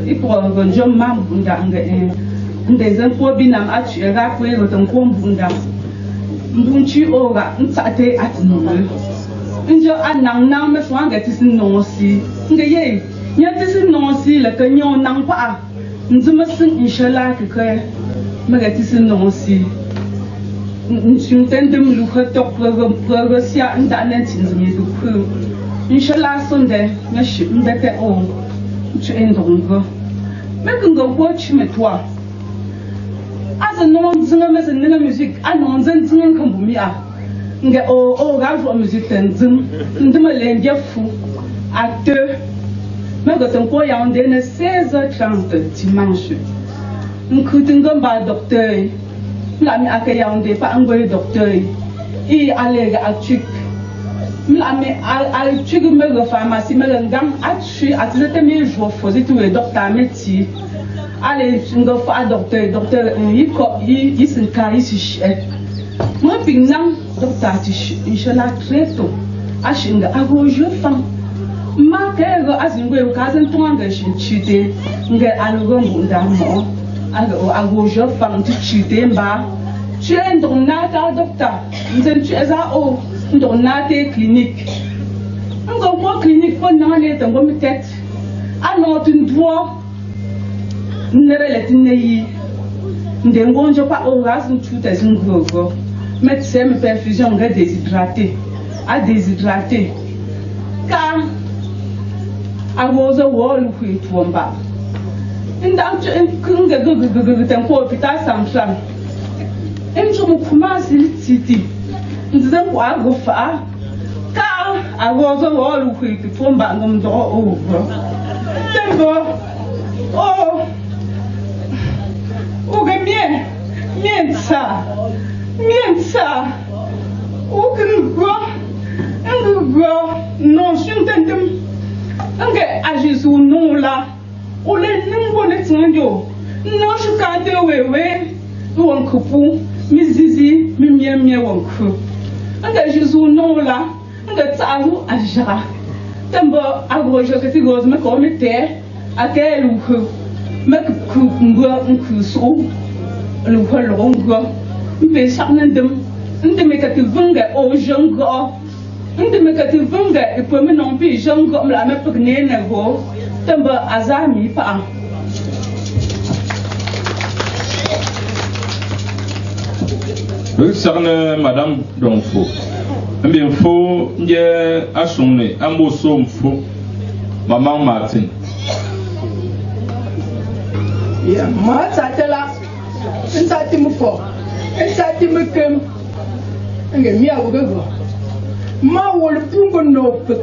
ipo gonjo mambunda ndeze ko bina atu era ko ngotan ko mbunda mbunchi ora ntsate atinu njo anang nang me swanga tisin nonsi ngeye nya tisin nonsi la kanyo nang pa nzuma sin inshallah ke me tisin nonsi Nchintende mluka progressia ndanentinzimi duku. Inshallah sonde meshi mbete o. Tu endongo. Mekungo watch me toi. As a non zinga mes nina music anon zen zinga kambumia. Nge o gajo music tenzim. Ndima lendia fu. À 2. Megoten ko ya ondene 16h30 dimanche. Nkutinga ba docteur. Mlami akaya onde pa angwe docteur I alega atuk mlami al tuk me go pharmacie me ngam atu atlete me jour faisait tout le docteur métier ale ngo fa docteur I sin ka isi mo pinang docteur ti inshallah très tôt ashinga ago je fam ma kego azingwe ka zan tuanga chite nge algo mbunda mo ago je fam ti chite mba tu es ndonata docteur nzen tu es a o ndonate clinique ngo mo clinique ko nane tango mi tête ano tu ndwo nere tinei ndengo njo pa o gas tu te zingogo médecin me perfusion nga déshydraté a déshydraté ka awozo wolu kwitwomba ndamtu kunga gugu tanko hôpital Samsung emjo mukumasi city nzize kwa gofa ka awozo wolu kwitwomba ngomdo o tembo uge miensa ngugwa non shuntentem nge ajisu nula ule nimbo le tsanjo no shukante wewe wonkupu mizizi mimyemye wonku nge jisu nula nge tsaru ajara tembo agrojo ke tigoz me ko mete akelu me ku ngwa nkusu lu holo ngwa mbe saknandem ndeme ka tivunga o jongo ndeme ka tivunga ipomi non pi jongo mla me pekne nego tamba azami pa le sarne madame Donfo mbien fo nje asumne amboso mfo maman Martin ya ma tatela nsati mfo nsati mkem nge mi awugo ma wol pungo no pek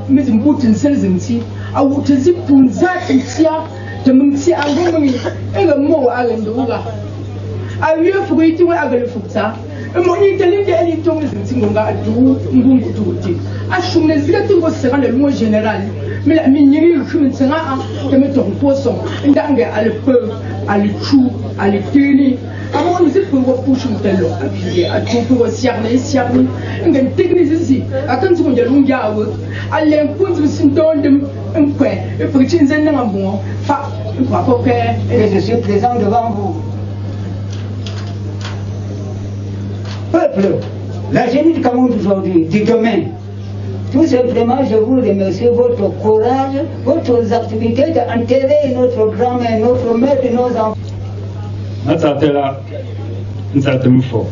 mis mbutin selzimti awutzi punza tsia temumsi angomni ega mo alendoga awie fuiti we agale fukta mo ni telinde ali tongi zintingonga adu ngungu tuti ashumne zika tingo sera le mot général mais la miniri khumtsinga a teme to poso ndange ale pe ale chu ale teni amo ni zipu wo pushu telo abiye atupu wo siarni ngen technicisi akanzu ko jalu nyawo ale kunzu sindondem nkwe efrichi nzenna ngambon fa papa que je suis présent devant vous. Peuple, la jeunesse du Cameroun d'aujourd'hui, du demain, tout simplement, je vous remercie votre courage, votre activités d'enterrer notre grand-mère, notre mère et nos enfants. Natatela, Nsatemufo,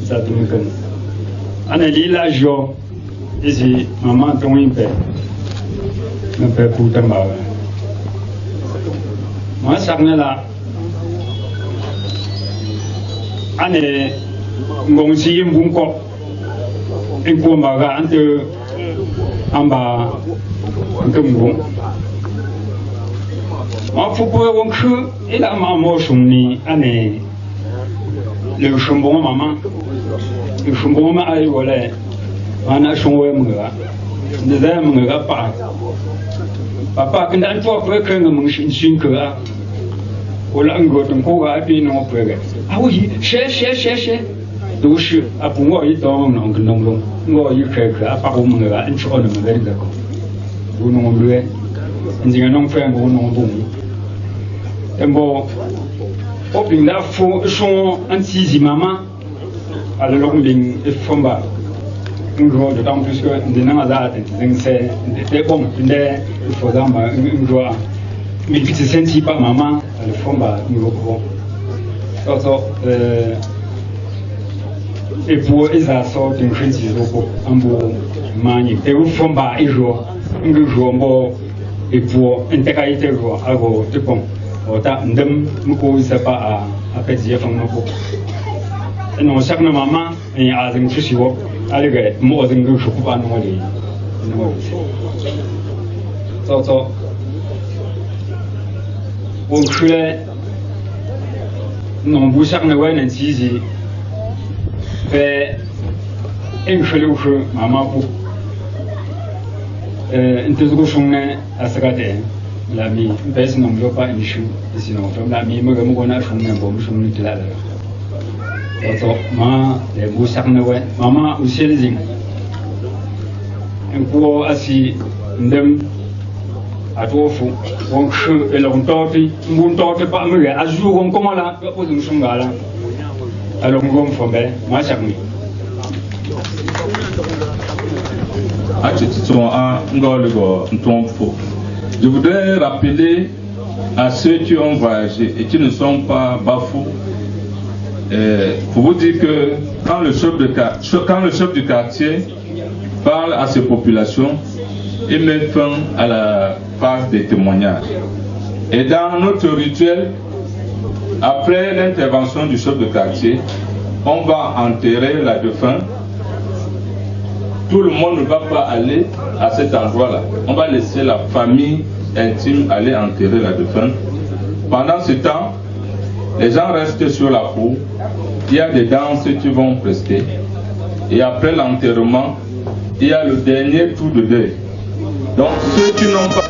Nsatemukan. Anali la jo, ici, maman ton impé, un peu pour ta mère. moi sakna la ane ngong si mbung ko en ko maga ante amba ngum ma fu po won khu ila ma mo shumni ane le shumbo mama le shumbo ma ai wala ana shumwe mga de da mga pa papa kan dan to ko kan ngum shin ka wala ngo tum ko ga bi no ko ga awi she都是啊不我一到弄个弄弄我一开课啊把我们个安全的么个个不弄对你这个弄饭不弄不我我平常父说安自己妈妈啊le long ligne et fomba ngo d'autant plus que de na za ten c'est des bon des il faut dans ma ngo mais petit senti pas maman le fomba ngo ko so et pour les assorts d'une crise en beau mani et au fond bas et jour un jour et pour intégralité jour alors de bon autant d'hommes nous ça pas à pédir fond nous non chaque maman et à une chose allez gars moi d'un jour pas nous aller so on crée non vous chaque ne voit n'en si inclus maman pour introduction à ce cas la mi baisse non veut pas une chose sinon la mi me comme on a fait un bon chose de là alors ma les beaux sarnes ouais maman aussi les zing un peu assis ndem à toi fou on chou et l'on torti mon torti pas me à jour on comment là pour une chose là alors on va faire moi ça me je voudrais rappeler à ceux qui ont voyagé et qui ne sont pas bafous pour vous dire que quand le chef du quartier parle à ses populations, il met fin à la phase des témoignages. Et dans notre rituel, après l'intervention du chef de quartier, on va enterrer la défunte. Tout le monde ne va pas aller à cet endroit-là. On va laisser la famille intime aller enterrer la défunte. Pendant ce temps, les gens restent sur la cour. Il y a des danses qui vont prester. Et après l'enterrement, il y a le dernier tour de deuil. Donc ceux qui n'ont pas...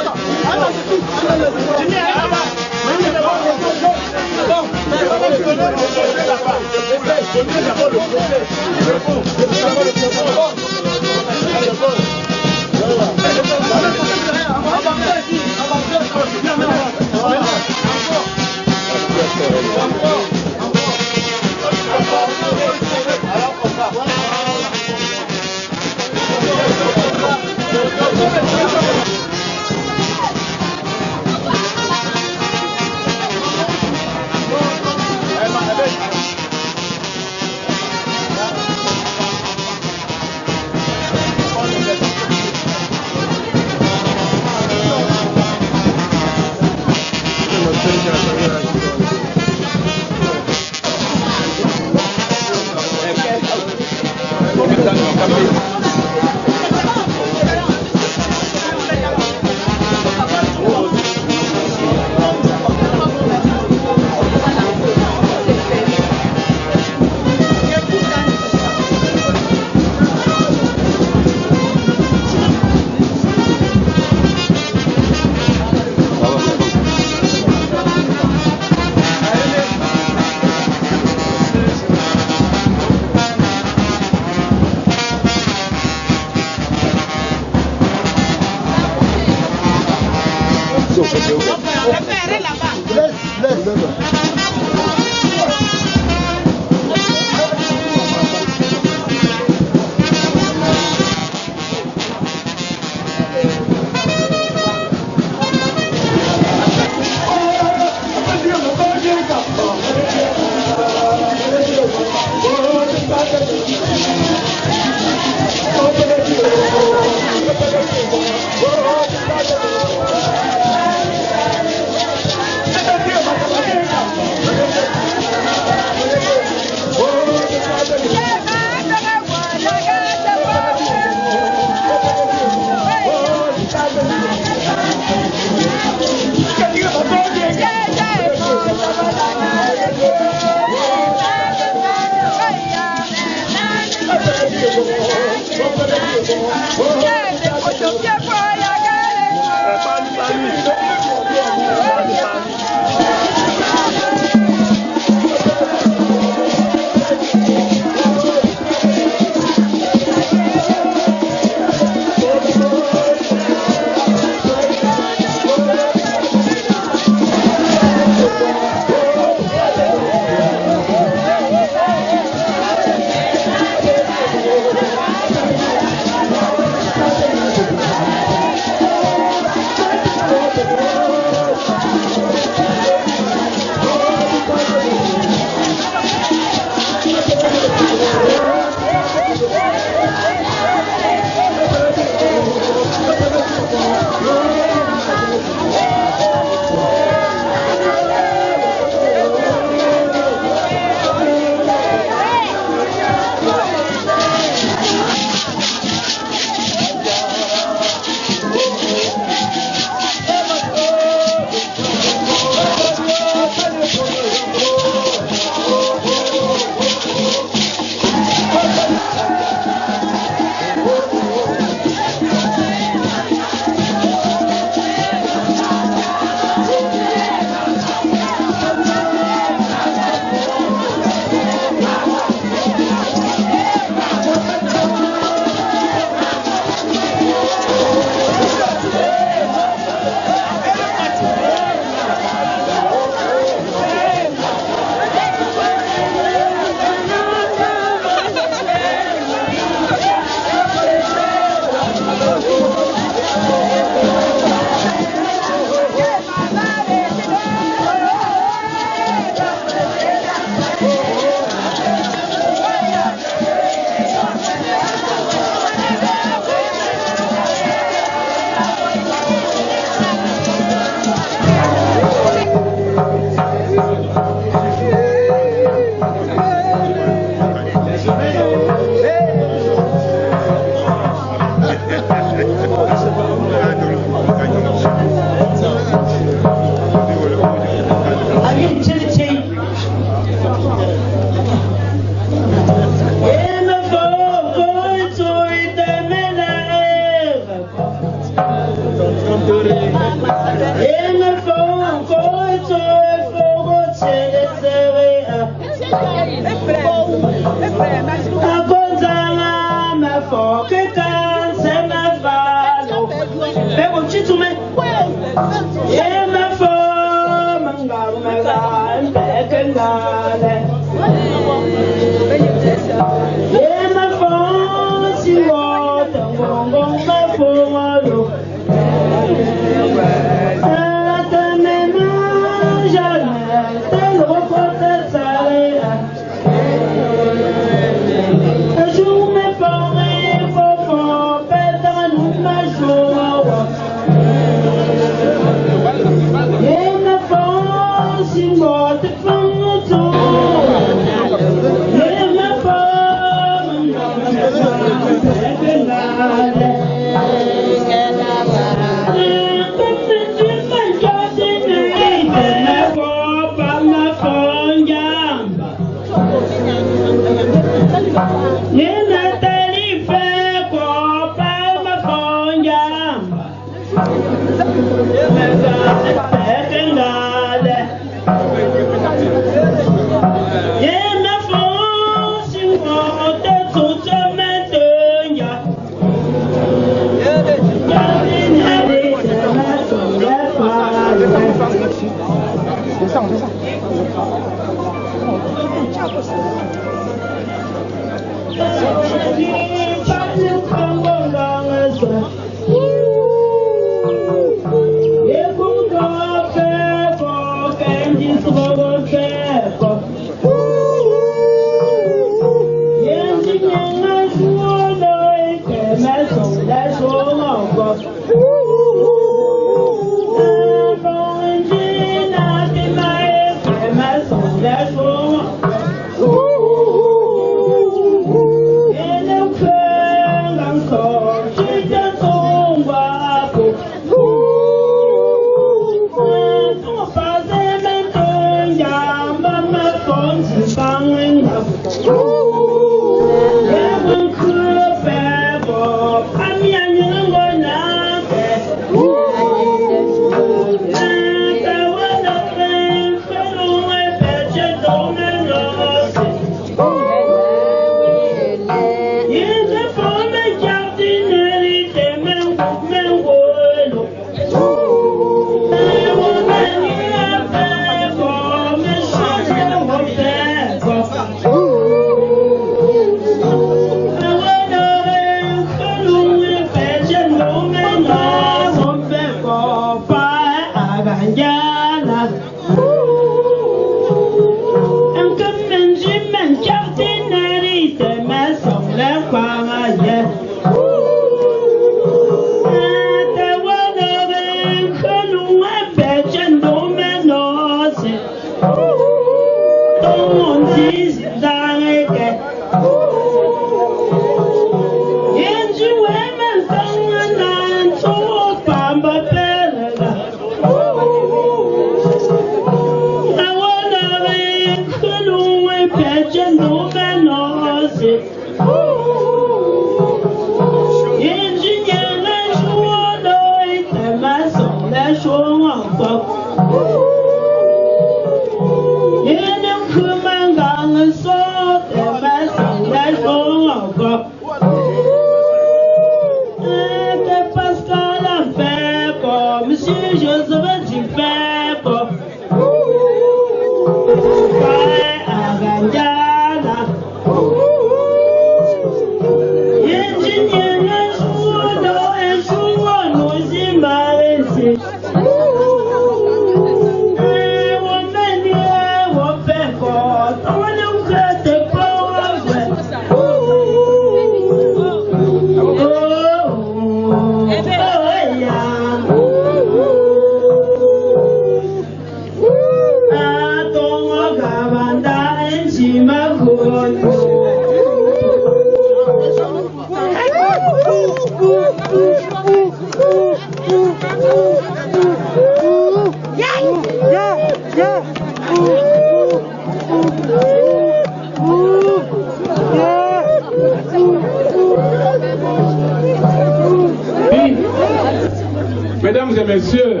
Mesdames et messieurs,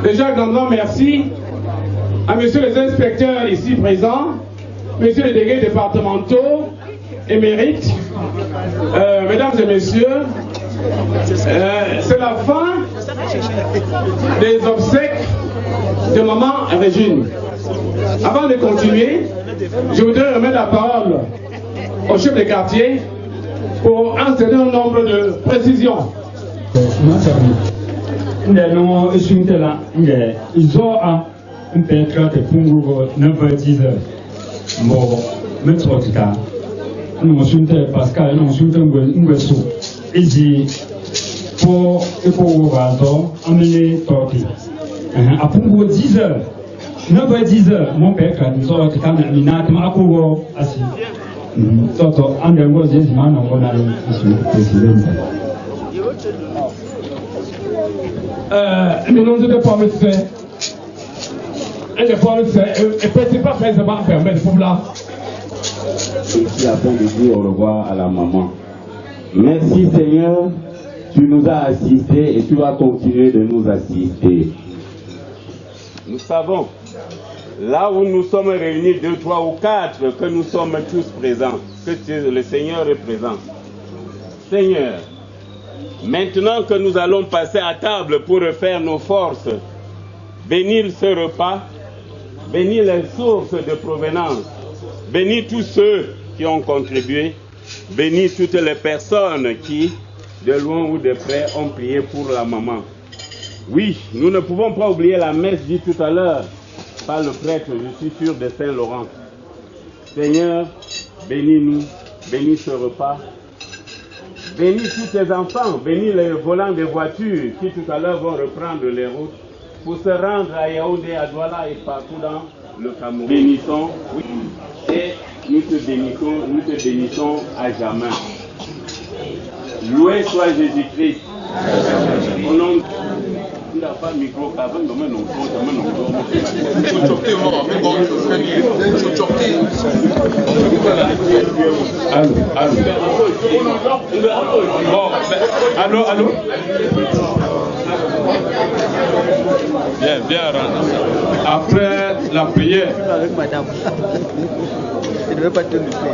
déjà grandement merci à messieurs les inspecteurs ici présents, messieurs les délégués départementaux, émérites, mesdames et messieurs, c'est la fin des obsèques de maman Régine. Avant de continuer, je voudrais remettre la parole au chef de quartier pour un certain nombre de précisions. Pour 10 heures, 9h10 heures, mon père a dit que tu as mis un peu assis. Toto, and the was this man of honor, President. Nous n'avons pas le fait. Et ne pas le faire. Et peut-être pas faire ça va permettre pour là. Ici, afin de dire au revoir à la maman. Merci Seigneur, tu nous as assistés et tu vas continuer de nous assister. Nous savons, là où nous sommes réunis 2, 3 ou 4, que nous sommes tous présents, que le Seigneur est présent. Seigneur, maintenant que nous allons passer à table pour refaire nos forces, bénir ce repas, bénir les sources de provenance, bénir tous ceux qui ont contribué, bénir toutes les personnes qui, de loin ou de près, ont prié pour la maman. Oui, nous ne pouvons pas oublier la messe dite tout à l'heure par le prêtre, je suis sûr, de Saint-Laurent. Seigneur, bénis-nous, bénis ce repas, bénis tous tes enfants, bénis les volants des voitures qui tout à l'heure vont reprendre les routes pour se rendre à Yaoundé, à Douala et partout dans le Cameroun. Bénissons, oui, et nous te bénissons à jamais. Loué soit Jésus-Christ. Au nom de... Il n'a pas de micro, avant de me non allô. Bien, après la prière,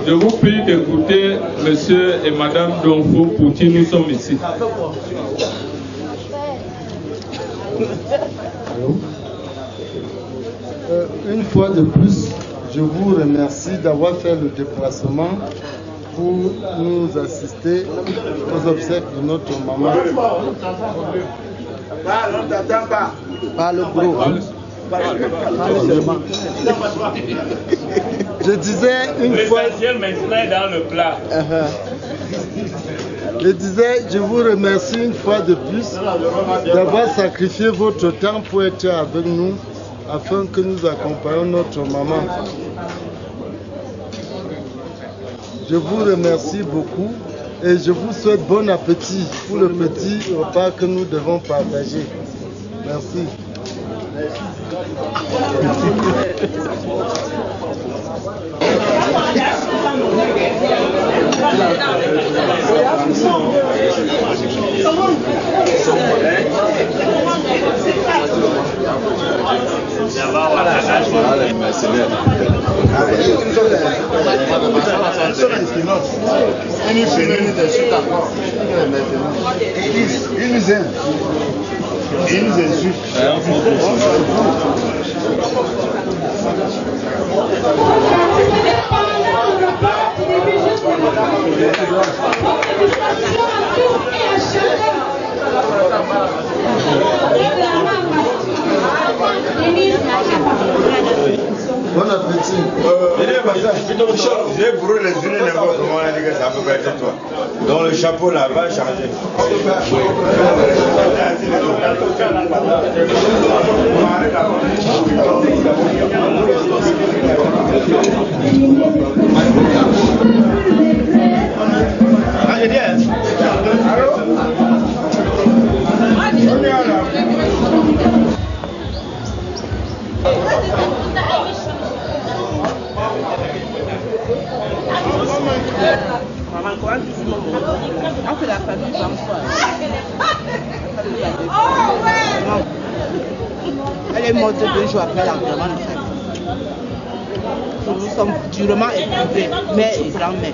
je vous prie d'écouter monsieur et madame Donfo pour qui nous sommes ici. Une fois de plus, je vous remercie d'avoir fait le déplacement pour nous assister aux obsèques de notre maman. Parle gros. Je disais une fois. L'essentiel maintenant est dans le plat. Je disais, je vous remercie une fois de plus d'avoir sacrifié votre temps pour être avec nous afin que nous accompagnions notre maman. Je vous remercie beaucoup et je vous souhaite bon appétit pour le petit repas que nous devons partager. Merci. Bon appétit. J'ai brûlé les unes n'importe comment on a dit que ça peut être toi. Donc le chapeau là va changer. On fait la famille Elle est morte 2 jours après l'enterrement de sa fille. Nous sommes durement éprouvés, mère et grand-mère.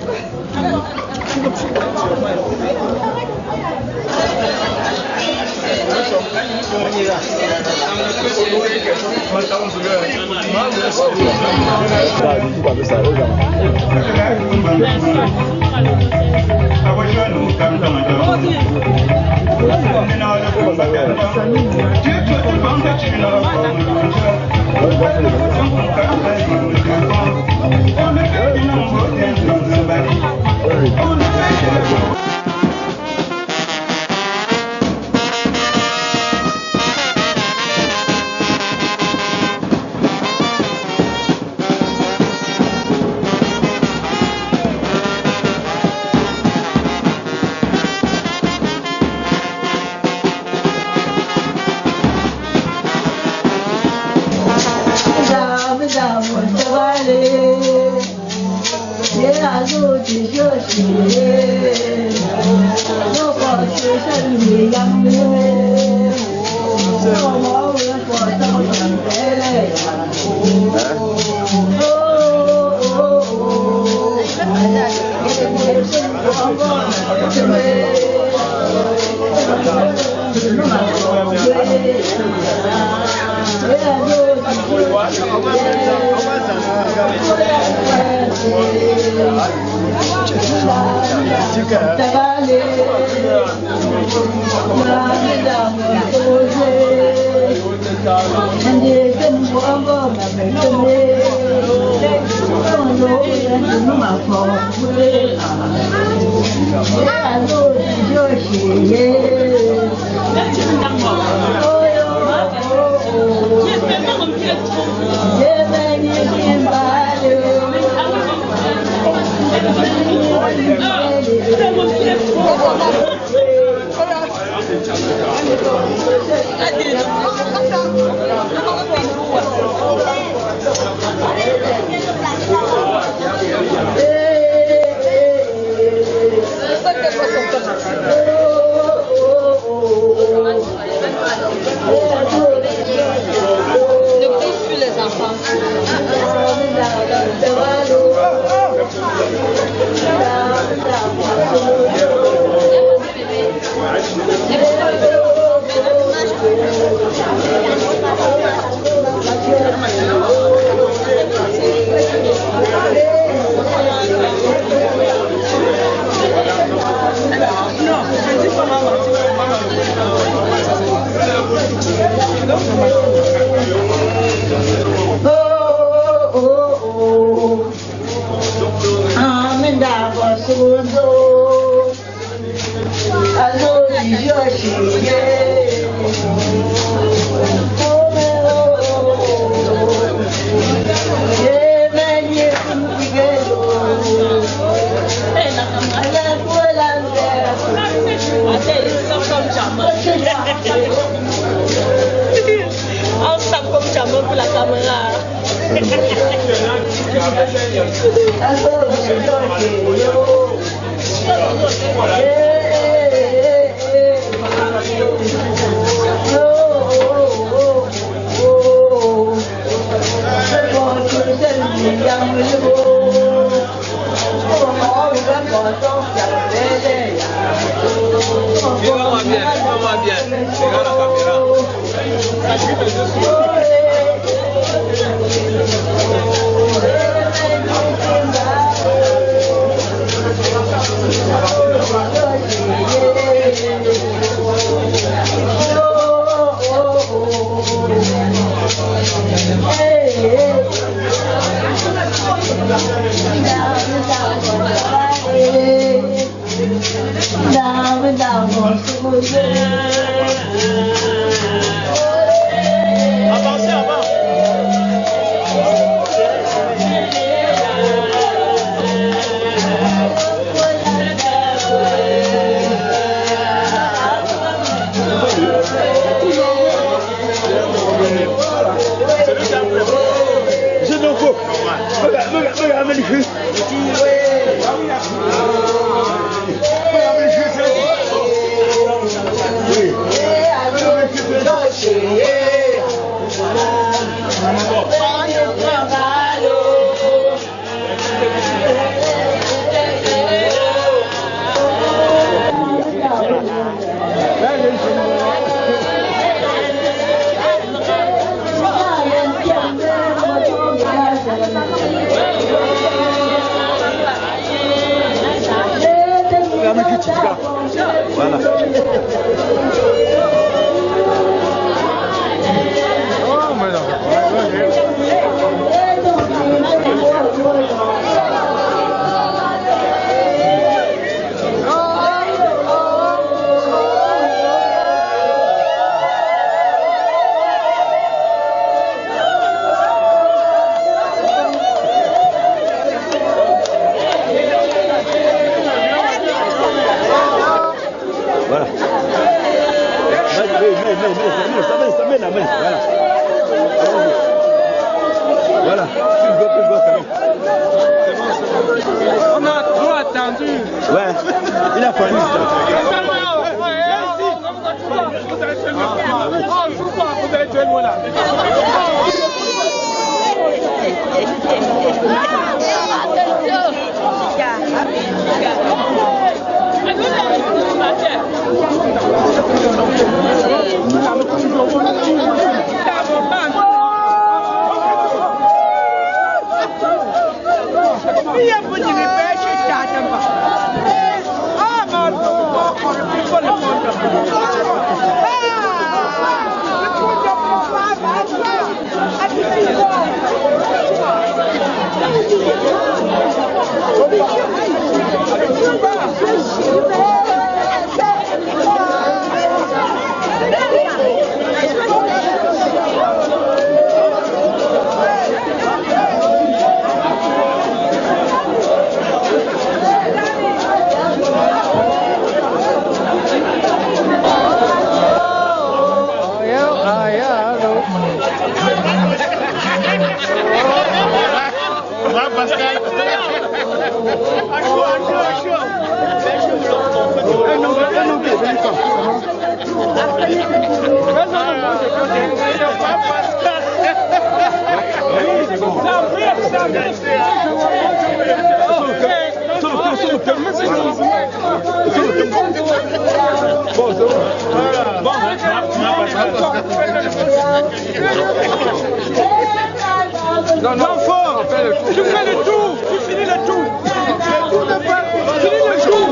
Tu fais le tour, tu finis le tour. Tu finis le tour.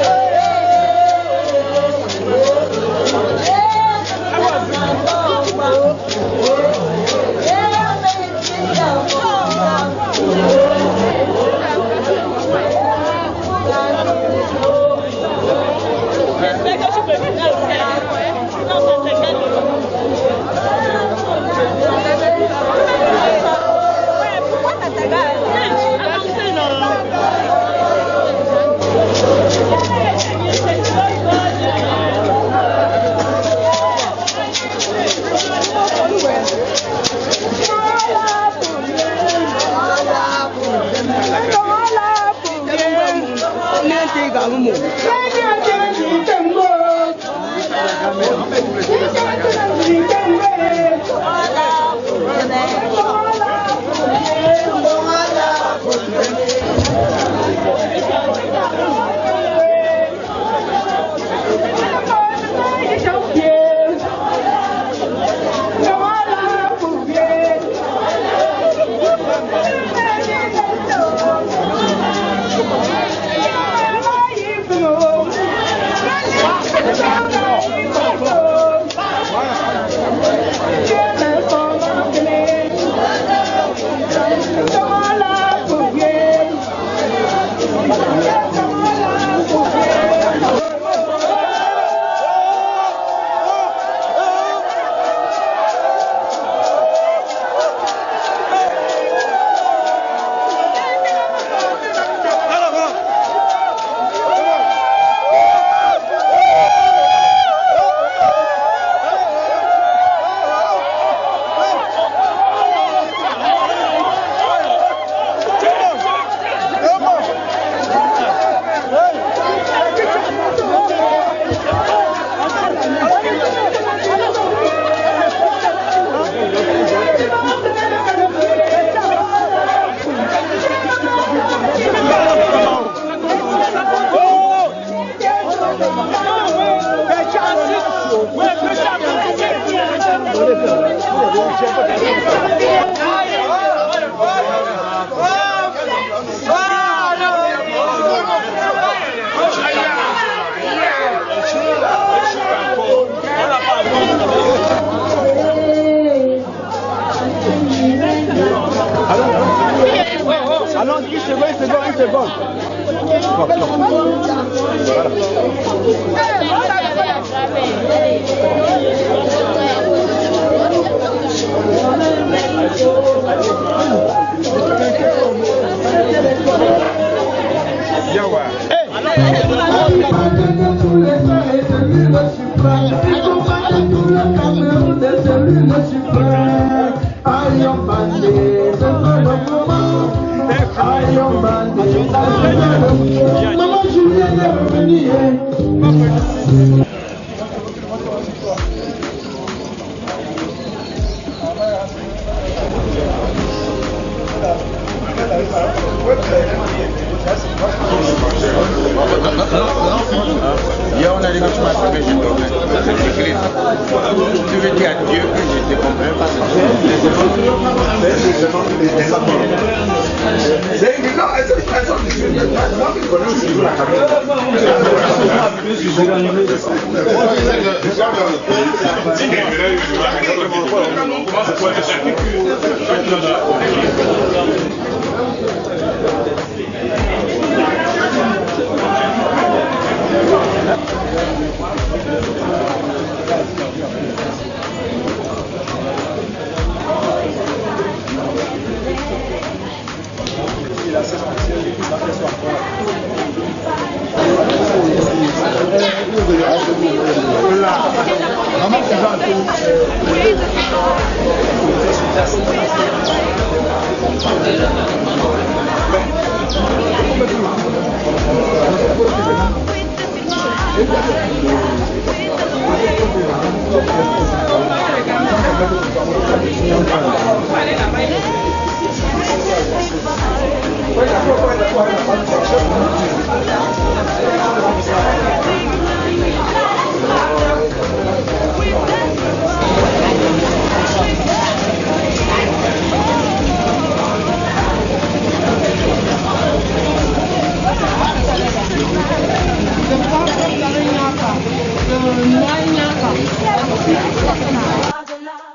Hey! Allons, 10 secondes, une seconde. Maman Julienne est revenue. Hier, on a dit que tu m'as fait que je dormais. Ça, c'est écrit. Tu veux dire à Dieu que je te comprends pas. Voilà.